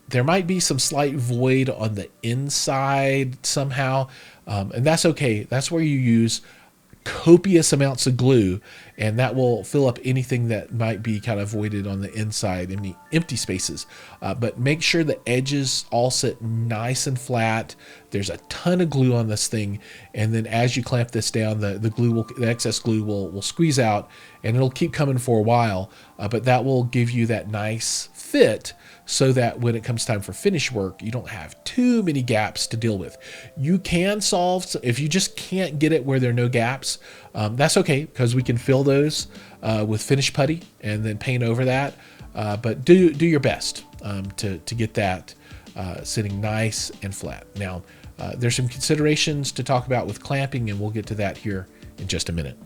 Speaker 1: There might be some slight void on the inside somehow, and that's okay. That's where you use copious amounts of glue, and that will fill up anything that might be kind of voided on the inside, any empty spaces. But make sure the edges all sit nice and flat. There's a ton of glue on this thing, and then as you clamp this down, the excess glue will squeeze out, and it'll keep coming for a while. But that will give you that nice fit, so that when it comes time for finish work, you don't have too many gaps to deal with. You can solve, if you just can't get it where there are no gaps, that's okay, because we can fill those with finish putty and then paint over that. But do your best to get that sitting nice and flat. Now, there's some considerations to talk about with clamping, and we'll get to that here in just a minute.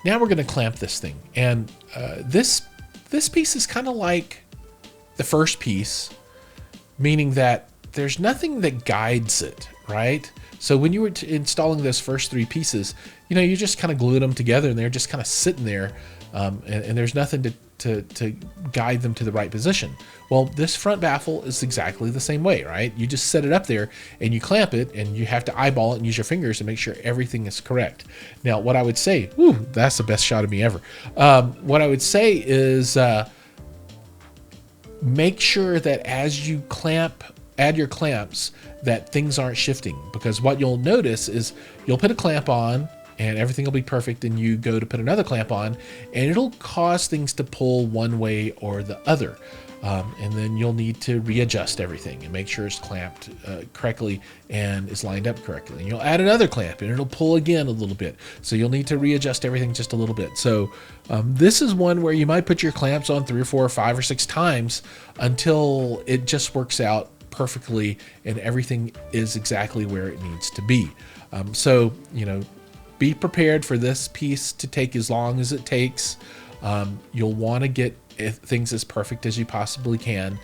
Speaker 1: Now we're going to clamp this thing. And this piece is kind of like the first piece, meaning that there's nothing that guides it, right? So when you were installing those first 3 pieces, you know, you just kind of glued them together and they're just kind of sitting there, and there's nothing to guide them to the right position. Well, this front baffle is exactly the same way, right? You just set it up there and you clamp it, and you have to eyeball it and use your fingers to make sure everything is correct. Now, what I would say, that's the best shot of me ever. What I would say is make sure that as you add your clamps, that things aren't shifting, because what you'll notice is you'll put a clamp on and everything will be perfect, and you go to put another clamp on and it'll cause things to pull one way or the other. And then you'll need to readjust everything and make sure it's clamped correctly and is lined up correctly. And you'll add another clamp and it'll pull again a little bit. So you'll need to readjust everything just a little bit. So this is one where you might put your clamps on 3 or 4 or 5 or 6 times until it just works out perfectly and everything is exactly where it needs to be. So, you know, be prepared for this piece to take as long as it takes. You'll want to get things as perfect as you possibly can.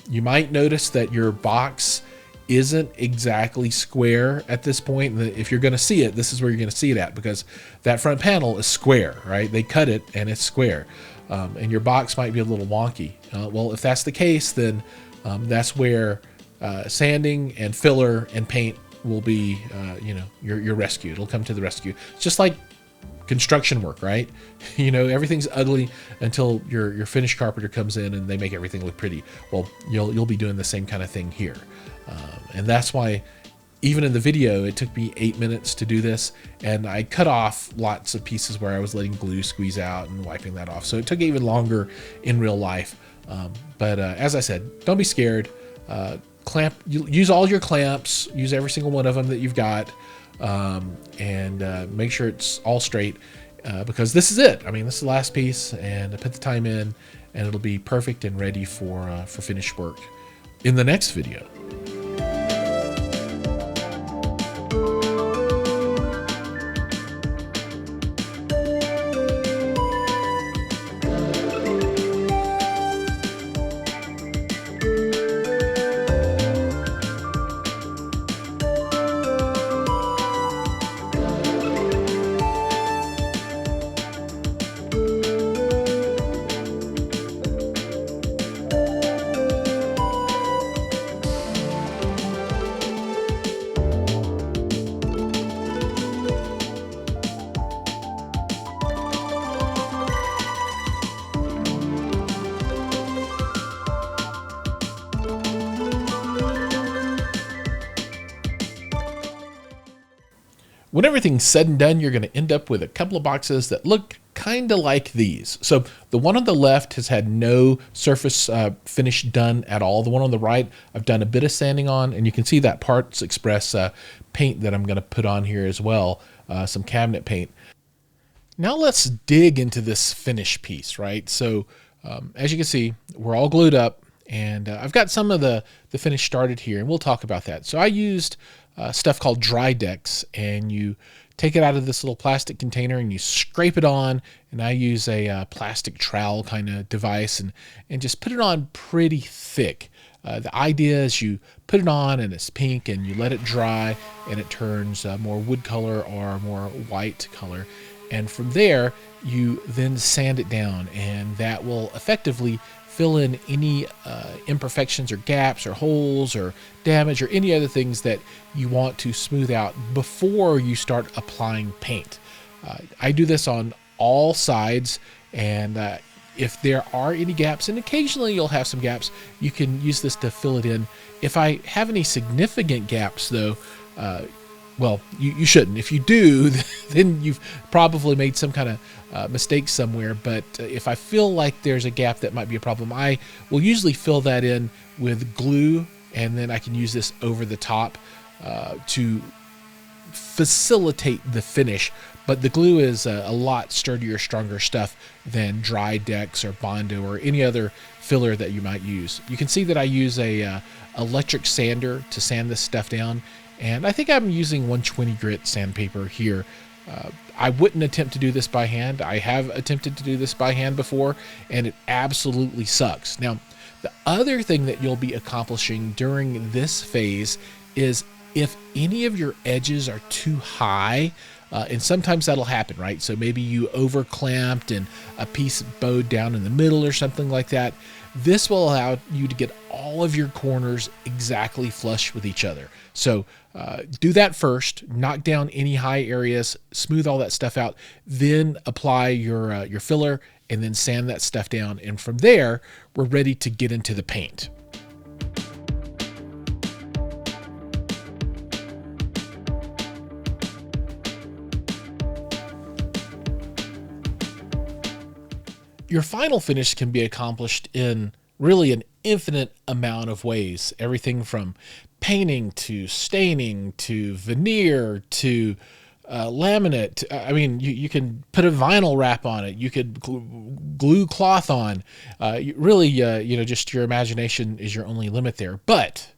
Speaker 1: You might notice that your box isn't exactly square at this point. If you're going to see it, this is where you're going to see it at, because that front panel is square, right? They cut it and it's square. And your box might be a little wonky. Well, if that's the case, then that's where sanding and filler and paint will be, you know, your rescue. It'll come to the rescue. It's just like construction work, right? You know, everything's ugly until your finished carpenter comes in and they make everything look pretty. Well, you'll be doing the same kind of thing here. And that's why even in the video, it took me 8 minutes to do this, and I cut off lots of pieces where I was letting glue squeeze out and wiping that off. So it took even longer in real life. But as I said, don't be scared. Use all your clamps, use every single one of them that you've got, and make sure it's all straight, because this is it. I mean, this is the last piece, and I put the time in, and it'll be perfect and ready for finished work in the next video. When everything's said and done, you're going to end up with a couple of boxes that look kind of like these. So the one on the left has had no surface finish done at all. The one on the right, I've done a bit of sanding on, and you can see that Parts Express paint that I'm going to put on here as well, some cabinet paint. Now let's dig into this finish piece, right? So as you can see, we're all glued up, and I've got some of the finish started here, and we'll talk about that. So I used stuff called Dry Decks, and you take it out of this little plastic container and you scrape it on, and I use a plastic trowel kind of device and just put it on pretty thick. The idea is you put it on and it's pink, and you let it dry and it turns more wood color or more white color, and from there you then sand it down, and that will effectively fill in any imperfections or gaps or holes or damage or any other things that you want to smooth out before you start applying paint. I do this on all sides, and if there are any gaps, and occasionally you'll have some gaps, you can use this to fill it in. If I have any significant gaps though, well, you shouldn't. If you do, then you've probably made some kind of mistake somewhere. But if I feel like there's a gap that might be a problem, I will usually fill that in with glue, and then I can use this over the top to facilitate the finish. But the glue is a lot sturdier, stronger stuff than Dry Decks or Bondo or any other filler that you might use. You can see that I use a electric sander to sand this stuff down. And I think I'm using 120 grit sandpaper here. I wouldn't attempt to do this by hand. I have attempted to do this by hand before, and it absolutely sucks. Now, the other thing that you'll be accomplishing during this phase is if any of your edges are too high, and sometimes that'll happen, right? So maybe you over clamped and a piece bowed down in the middle or something like that. This will allow you to get all of your corners exactly flush with each other. So do that first, knock down any high areas, smooth all that stuff out, then apply your filler and then sand that stuff down. And from there, we're ready to get into the paint. Your final finish can be accomplished in really an infinite amount of ways. Everything from painting to staining to veneer to laminate. I mean, you can put a vinyl wrap on it. You could glue cloth on. Really, just your imagination is your only limit there. But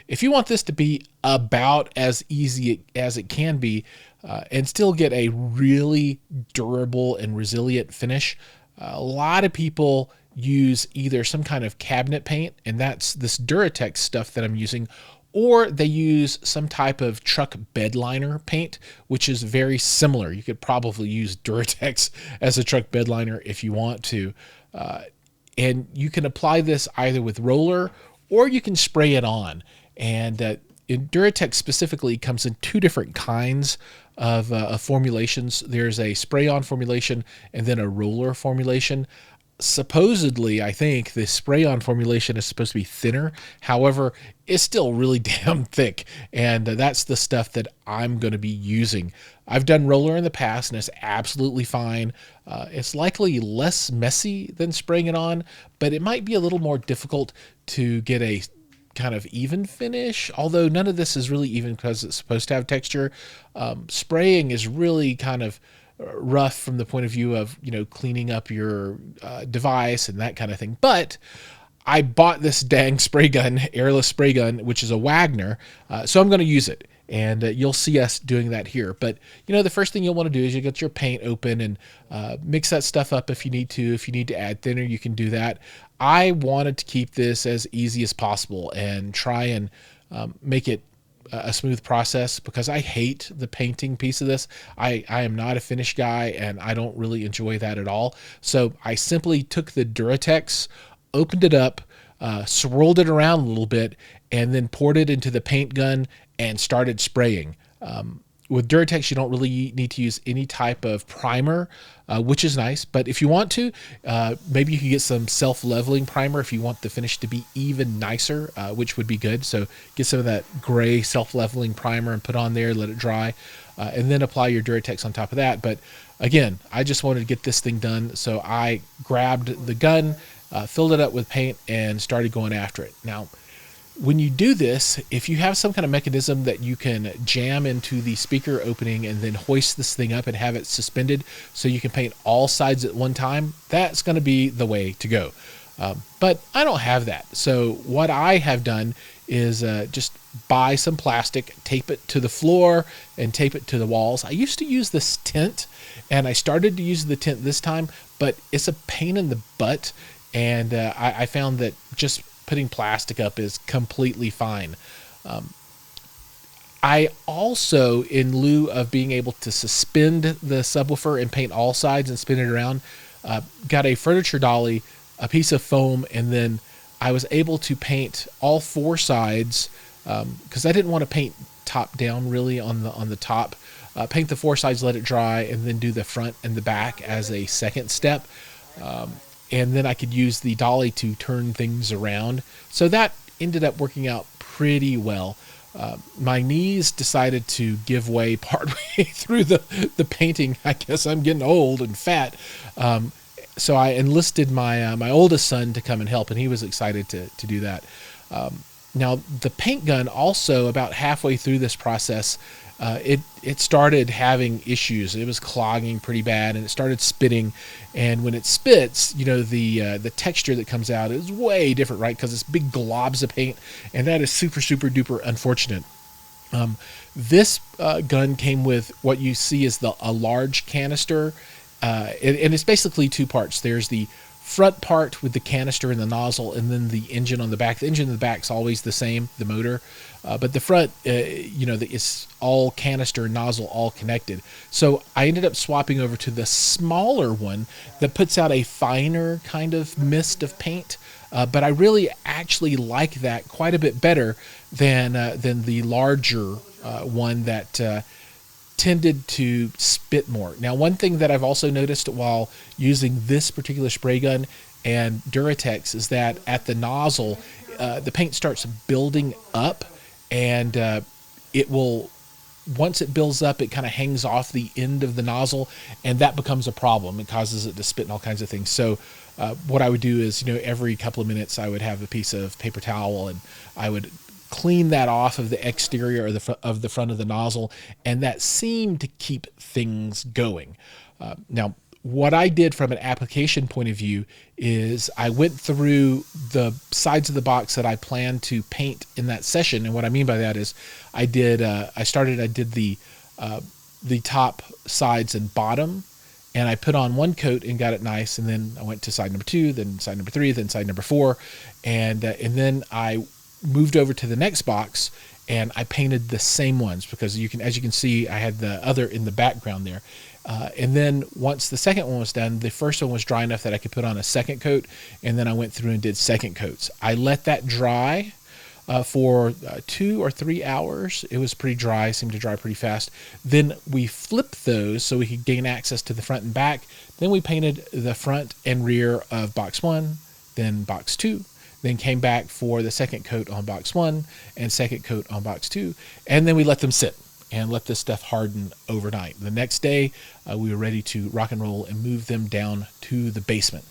Speaker 1: if you want this to be about as easy as it can be and still get a really durable and resilient finish, a lot of people use either some kind of cabinet paint, and that's this Duratex stuff that I'm using, or they use some type of truck bed liner paint, which is very similar. You could probably use Duratex as a truck bed liner if you want to. And you can apply this either with roller or you can spray it on. And in Duratex specifically comes in two different kinds of formulations. There's a spray-on formulation and then a roller formulation. Supposedly, I think the spray-on formulation is supposed to be thinner. However, it's still really damn thick, and that's the stuff that I'm going to be using. I've done roller in the past, and it's absolutely fine. It's likely less messy than spraying it on, but it might be a little more difficult to get a kind of even finish, although none of this is really even because it's supposed to have texture. Spraying is really kind of rough from the point of view of, cleaning up your device and that kind of thing. But I bought this dang spray gun, airless spray gun, which is a Wagner, so I'm going to use it. And you'll see us doing that here. But, the first thing you'll want to do is you get your paint open and mix that stuff up if you need to. If you need to add thinner, you can do that. I wanted to keep this as easy as possible and try and make it a smooth process because I hate the painting piece of this. I am not a finish guy, and I don't really enjoy that at all. So I simply took the Duratex, opened it up, swirled it around a little bit, and then poured it into the paint gun and started spraying. With Duratex, you don't really need to use any type of primer, which is nice. But if you want to, maybe you can get some self-leveling primer if you want the finish to be even nicer, which would be good. So get some of that gray self-leveling primer and put on there, let it dry, and then apply your Duratex on top of that. But again, I just wanted to get this thing done. So I grabbed the gun, filled it up with paint, and started going after it. Now, when you do this, if you have some kind of mechanism that you can jam into the speaker opening and then hoist this thing up and have it suspended so you can paint all sides at one time, that's going to be the way to go. But I don't have that. So what I have done is just buy some plastic, tape it to the floor and tape it to the walls. I used to use this tint, and I started to use the tint this time, but it's a pain in the butt. And I found that just putting plastic up is completely fine. I also, in lieu of being able to suspend the subwoofer and paint all sides and spin it around, got a furniture dolly, a piece of foam, and then I was able to paint all four sides because I didn't want to paint top down really on the top. Paint the four sides, let it dry, and then do the front and the back as a second step. And then I could use the dolly to turn things around. So that ended up working out pretty well. My knees decided to give way partway through the painting. I guess I'm getting old and fat. So I enlisted my oldest son to come and help, and he was excited to do that. Now, the paint gun also, about halfway through this process, it started having issues. It was clogging pretty bad, and it started spitting. And when it spits, the texture that comes out is way different, right? Because it's big globs of paint, and that is super, super duper unfortunate. This gun came with what you see as a large canister, and it's basically two parts. There's the front part with the canister and the nozzle, and then the engine on the back. The engine in the back is always the same, the motor, but the front, it's all canister and nozzle all connected. So I ended up swapping over to the smaller one that puts out a finer kind of mist of paint. But I really actually like that quite a bit better than the larger one that tended to spit more. Now, one thing that I've also noticed while using this particular spray gun and Duratex is that at the nozzle, the paint starts building up, and it will, once it builds up, it kind of hangs off the end of the nozzle, and that becomes a problem. It causes it to spit and all kinds of things. So what I would do is, every couple of minutes I would have a piece of paper towel, and I would clean that off of the exterior of the front of the nozzle, and that seemed to keep things going. Now, what I did from an application point of view is I went through the sides of the box that I planned to paint in that session, and what I mean by that is I did the top, sides, and bottom, and I put on one coat and got it nice, and then I went to side number 2, then side number 3, then side number 4, and then I moved over to the next box and I painted the same ones, because as you can see, I had the other in the background there. And then once the second one was done, the first one was dry enough that I could put on a second coat, and then I went through and did second coats. I let that dry for 2 or 3 hours. It was pretty dry, seemed to dry pretty fast. Then we flipped those so we could gain access to the front and back. Then we painted the front and rear of box 1, then box 2. Then came back for the second coat on box 1 and second coat on box 2. And then we let them sit and let this stuff harden overnight. The next day, we were ready to rock and roll and move them down to the basement.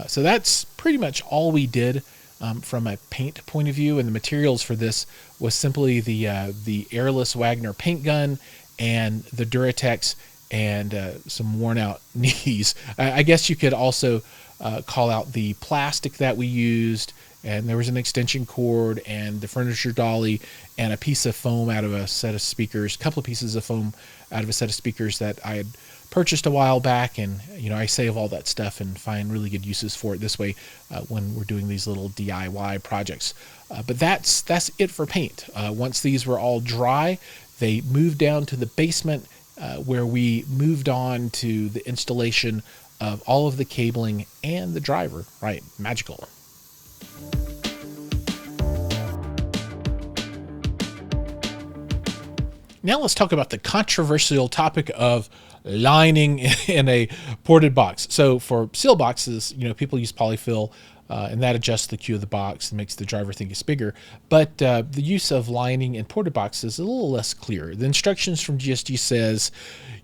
Speaker 1: So that's pretty much all we did from a paint point of view. And the materials for this was simply the airless Wagner paint gun and the Duratex and some worn out knees. I guess you could also call out the plastic that we used, and there was an extension cord and the furniture dolly and a piece of foam out of a set of speakers, a couple of pieces of foam out of a set of speakers that I had purchased a while back. And I save all that stuff and find really good uses for it this way when we're doing these little DIY projects. But that's it for paint. Once these were all dry, they moved down to the basement where we moved on to the installation of all of the cabling and the driver. Right, magical. Now let's talk about the controversial topic of lining in a ported box. So for seal boxes, people use polyfill, and that adjusts the Q of the box and makes the driver think it's bigger. But the use of lining in ported boxes is a little less clear. The instructions from GSG says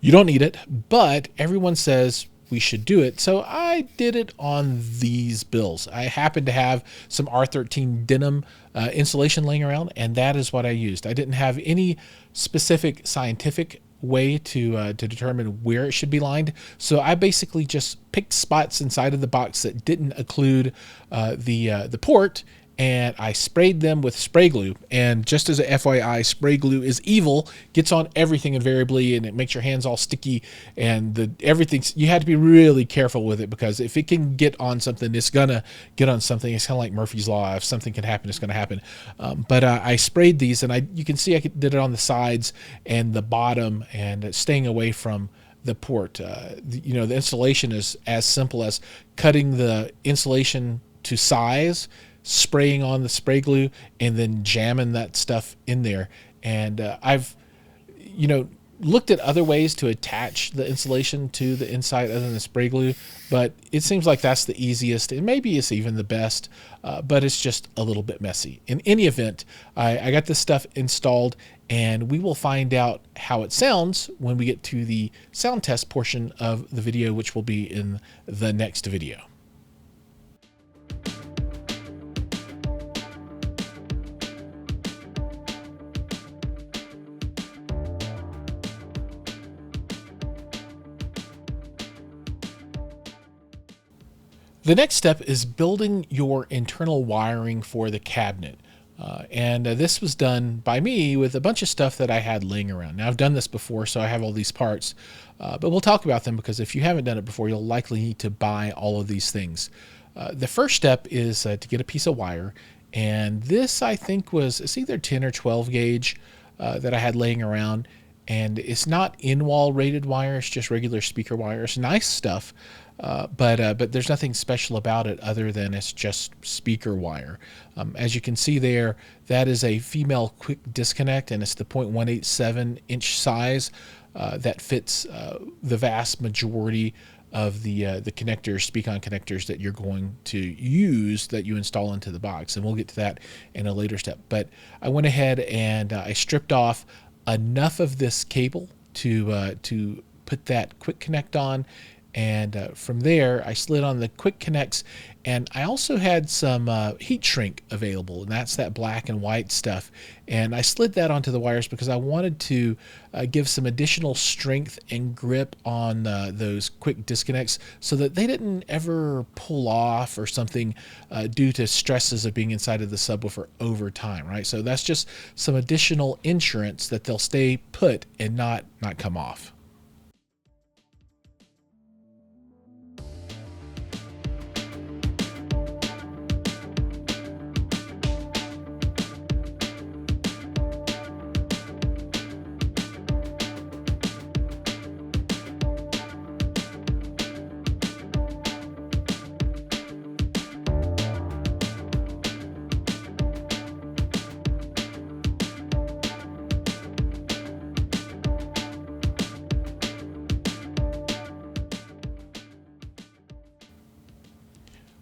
Speaker 1: you don't need it, but everyone says we should do it. So I did it on these bills. I happened to have some R13 denim insulation laying around, and that is what I used. I didn't have any specific scientific way to determine where it should be lined. So I basically just picked spots inside of the box that didn't occlude the port, and I sprayed them with spray glue. And just as a FYI, spray glue is evil, gets on everything invariably, and it makes your hands all sticky, and you had to be really careful with it, because if it can get on something, it's gonna get on something. It's kind of like Murphy's Law. If something can happen, it's gonna happen. But I sprayed these, and you can see I did it on the sides and the bottom, and staying away from the port. The installation is as simple as cutting the insulation to size, spraying on the spray glue, and then jamming that stuff in there. And I've looked at other ways to attach the insulation to the inside other than the spray glue, but it seems like that's the easiest, and maybe it's even the best, but it's just a little bit messy. In any event, I got this stuff installed, and we will find out how it sounds when we get to the sound test portion of the video, which will be in the next video. The next step is building your internal wiring for the cabinet. And this was done by me with a bunch of stuff that I had laying around. Now, I've done this before, so I have all these parts, but we'll talk about them because if you haven't done it before, you'll likely need to buy all of these things. The first step is to get a piece of wire, and this I think it's either 10 or 12 gauge that I had laying around, and it's not in-wall rated wire, it's just regular speaker wire. It's nice stuff, but there's nothing special about it other than it's just speaker wire. As you can see there, that is a female quick disconnect, and it's the 0.187 inch size that fits the vast majority of the connectors, speak-on connectors that you're going to use that you install into the box, and we'll get to that in a later step. But I went ahead and I stripped off enough of this cable to put that quick connect on, and from there I slid on the quick connects, and I also had some heat shrink available, and that's that black and white stuff, and I slid that onto the wires because I wanted to give some additional strength and grip on those quick disconnects so that they didn't ever pull off or something due to stresses of being inside of the subwoofer over time, right? So that's just some additional insurance that they'll stay put and not come off.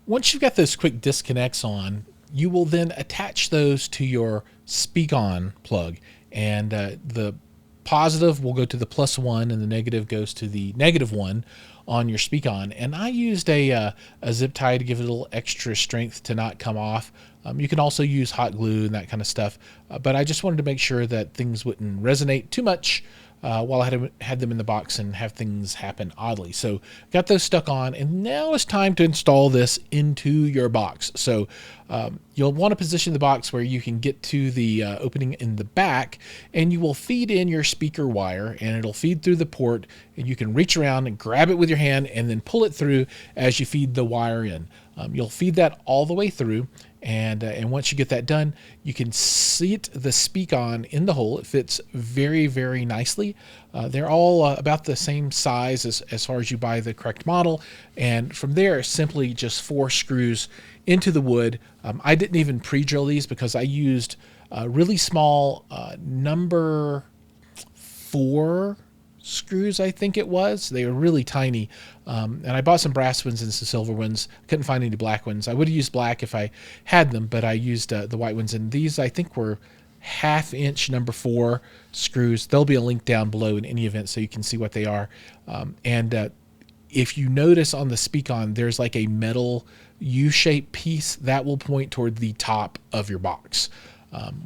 Speaker 1: Once you've got those quick disconnects on, you will then attach those to your speak-on plug, and the positive will go to the +1 and the negative goes to the -1 on your speak-on. And I used a zip tie to give it a little extra strength to not come off. You can also use hot glue and that kind of stuff, but I just wanted to make sure that things wouldn't resonate too much while I had them in the box and have things happen oddly. So got those stuck on, and now it's time to install this into your box. So you'll want to position the box where you can get to the opening in the back, and you will feed in your speaker wire, and it'll feed through the port, and you can reach around and grab it with your hand and then pull it through as you feed the wire in. You'll feed that all the way through, and once you get that done, you can seat the speak-on in the hole. It fits very, very nicely. They're all about the same size as far as you buy the correct model, and from there, simply just 4 screws into the wood. I didn't even pre-drill these because I used really small number 4 screws, I think it was. They were really tiny, and I bought some brass ones and some silver ones. Couldn't find any black ones. I would have used black if I had them, but I used the white ones, and these I think were 1/2 inch number 4 screws. There'll be a link down below in any event so you can see what they are. And if you notice on the speak-on, there's like a metal U-shaped piece that will point toward the top of your box.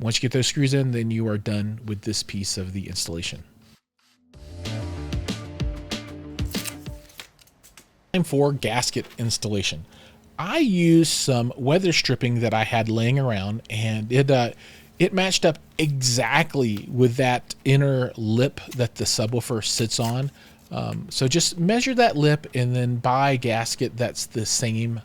Speaker 1: Once you get those screws in, then you are done with this piece of the installation. Time for gasket installation. I used some weather stripping that I had laying around, and it matched up exactly with that inner lip that the subwoofer sits on. So just measure that lip and then buy a gasket that's the same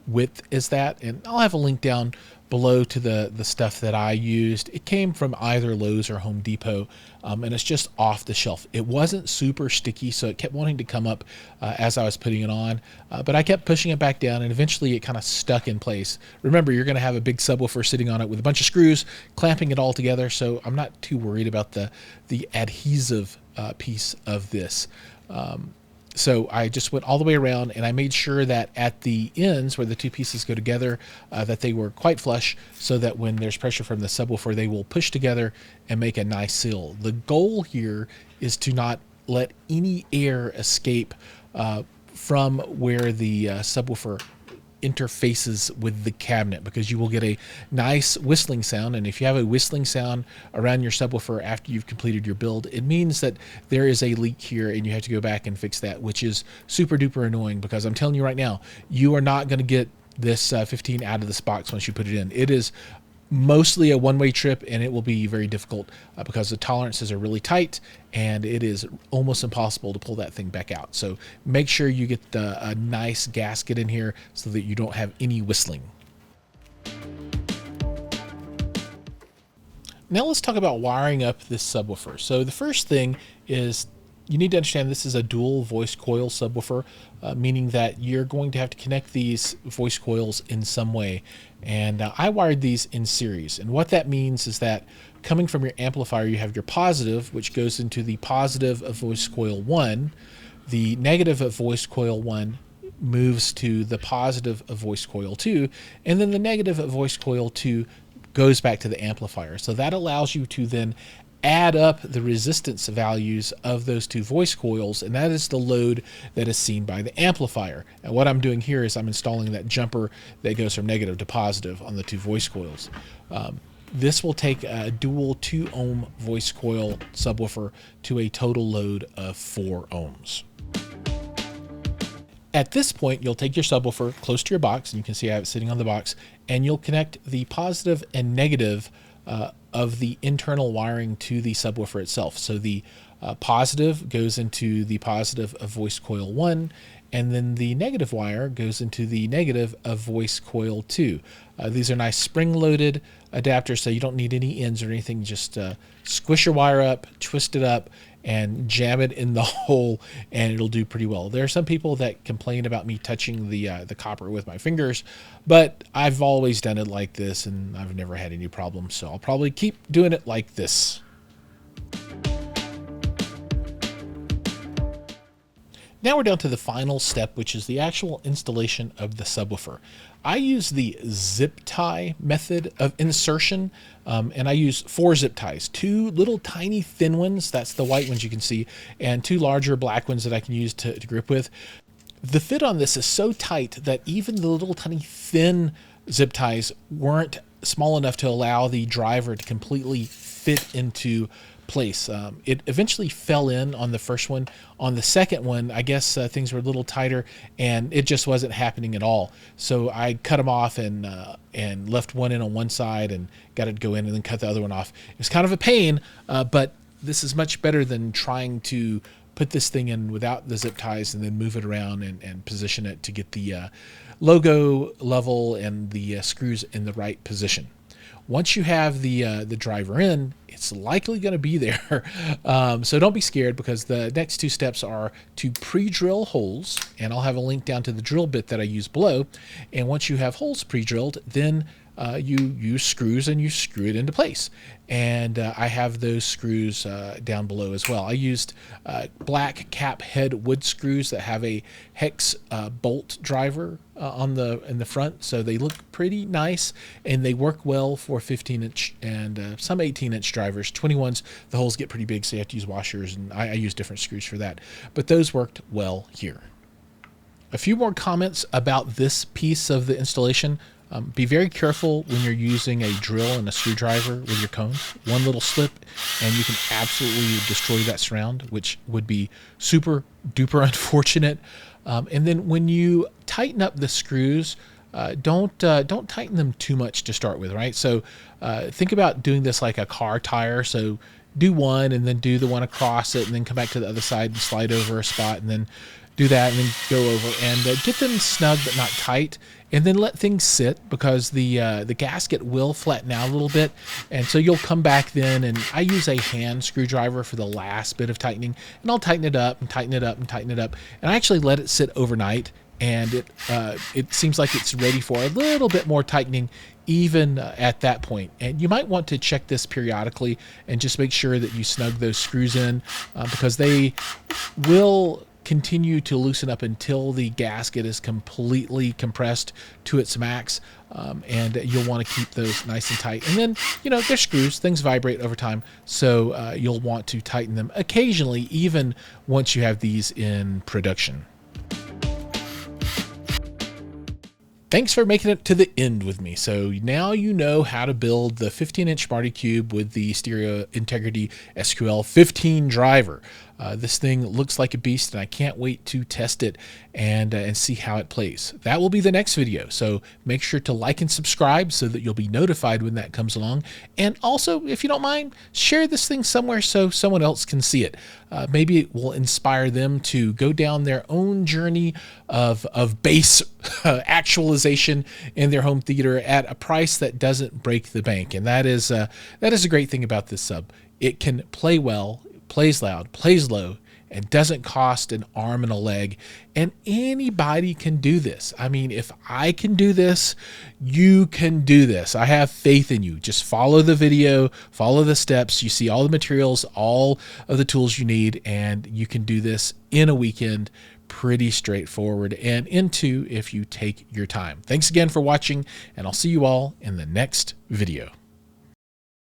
Speaker 1: width as that, and I'll have a link down below to the stuff that I used. It came from either Lowe's or Home Depot, and it's just off the shelf. It wasn't super sticky, so it kept wanting to come up as I was putting it on, but I kept pushing it back down, and eventually it kind of stuck in place. Remember, you're going to have a big subwoofer sitting on it with a bunch of screws clamping it all together, so I'm not too worried about the adhesive piece of this. So I just went all the way around, and I made sure that at the ends where the two pieces go together, that they were quite flush, so that when there's pressure from the subwoofer, they will push together and make a nice seal. The goal here is to not let any air escape from where the subwoofer interfaces with the cabinet, because you will get a nice whistling sound. And if you have a whistling sound around your subwoofer after you've completed your build, it means that there is a leak here and you have to go back and fix that, which is super duper annoying, because I'm telling you right now, you are not going to get this 15 out of this box once you put it in. It is mostly a one-way trip, and it will be very difficult because the tolerances are really tight and it is almost impossible to pull that thing back out. So make sure you get a nice gasket in here so that you don't have any whistling. Now let's talk about wiring up this subwoofer. So the first thing is you need to understand this is a dual voice coil subwoofer, meaning that you're going to have to connect these voice coils in some way. And I wired these in series. And what that means is that coming from your amplifier, you have your positive, which goes into the positive of voice coil 1. The negative of voice coil 1 moves to the positive of voice coil 2. And then the negative of voice coil 2 goes back to the amplifier. So that allows you to then add up the resistance values of those two voice coils, and that is the load that is seen by the amplifier. And what I'm doing here is I'm installing that jumper that goes from negative to positive on the two voice coils. This will take a dual 2 ohm voice coil subwoofer to a total load of 4 ohms. At this point, you'll take your subwoofer close to your box, and you can see I have it sitting on the box, and you'll connect the positive and negative of the internal wiring to the subwoofer itself. So the positive goes into the positive of voice coil 1, and then the negative wire goes into the negative of voice coil 2. These are nice spring-loaded adapters, so you don't need any ends or anything. Just squish your wire up, twist it up, and jam it in the hole, and it'll do pretty well. There are some people that complain about me touching the copper with my fingers, but I've always done it like this, and I've never had any problems, so I'll probably keep doing it like this. Now we're down to the final step, which is the actual installation of the subwoofer. I use the zip tie method of insertion, and I use 4 zip ties, 2 little tiny thin ones, that's the white ones you can see, and 2 larger black ones that I can use to grip with. The fit on this is so tight that even the little tiny thin zip ties weren't small enough to allow the driver to completely fit into place. It eventually fell in on the first one. On the second one, I guess things were a little tighter and it just wasn't happening at all. So I cut them off and left one in on one side and got it to go in and then cut the other one off. It was kind of a pain, but this is much better than trying to put this thing in without the zip ties and then move it around and position it to get the logo level and the screws in the right position. Once you have the driver in, it's likely going to be there. So don't be scared, because the next 2 steps are to pre-drill holes, and I'll have a link down to the drill bit that I use below. And once you have holes pre-drilled, then you use screws and you screw it into place. And I have those screws down below as well. I used black cap head wood screws that have a hex bolt driver in the front, so they look pretty nice and they work well for 15-inch and some 18-inch drivers. 21s, the holes get pretty big, so you have to use washers, and I use different screws for that. But those worked well here. A few more comments about this piece of the installation. Be very careful when you're using a drill and a screwdriver with your cones. One little slip and you can absolutely destroy that surround, which would be super duper unfortunate. And then when you tighten up the screws, don't tighten them too much to start with, right? So think about doing this like a car tire. So do one and then do the one across it and then come back to the other side and slide over a spot and then do that and then go over and get them snug but not tight, and then let things sit, because the gasket will flatten out a little bit, and so you'll come back then, and I use a hand screwdriver for the last bit of tightening, and I'll tighten it up and tighten it up and tighten it up, and I actually let it sit overnight, and it seems like it's ready for a little bit more tightening even at that point. And you might want to check this periodically and just make sure that you snug those screws in, because they will continue to loosen up until the gasket is completely compressed to its max, and you'll want to keep those nice and tight. And then, you know, they're screws, things vibrate over time, so you'll want to tighten them occasionally, even once you have these in production. Thanks for making it to the end with me. So now you know how to build the 15-inch Marty Cube with the Stereo Integrity SQL 15 driver. This thing looks like a beast, and I can't wait to test it and see how it plays. That will be the next video, so make sure to like and subscribe so that you'll be notified when that comes along. And also, if you don't mind, share this thing somewhere so someone else can see it. Maybe it will inspire them to go down their own journey of bass actualization in their home theater at a price that doesn't break the bank. And that is a great thing about this sub. It can play well, plays loud, plays low, and doesn't cost an arm and a leg. And anybody can do this. I mean, if I can do this, you can do this. I have faith in you. Just follow the video, follow the steps. You see all the materials, all of the tools you need, and you can do this in a weekend. Pretty straightforward, and into if you take your time. Thanks again for watching, and I'll see you all in the next video.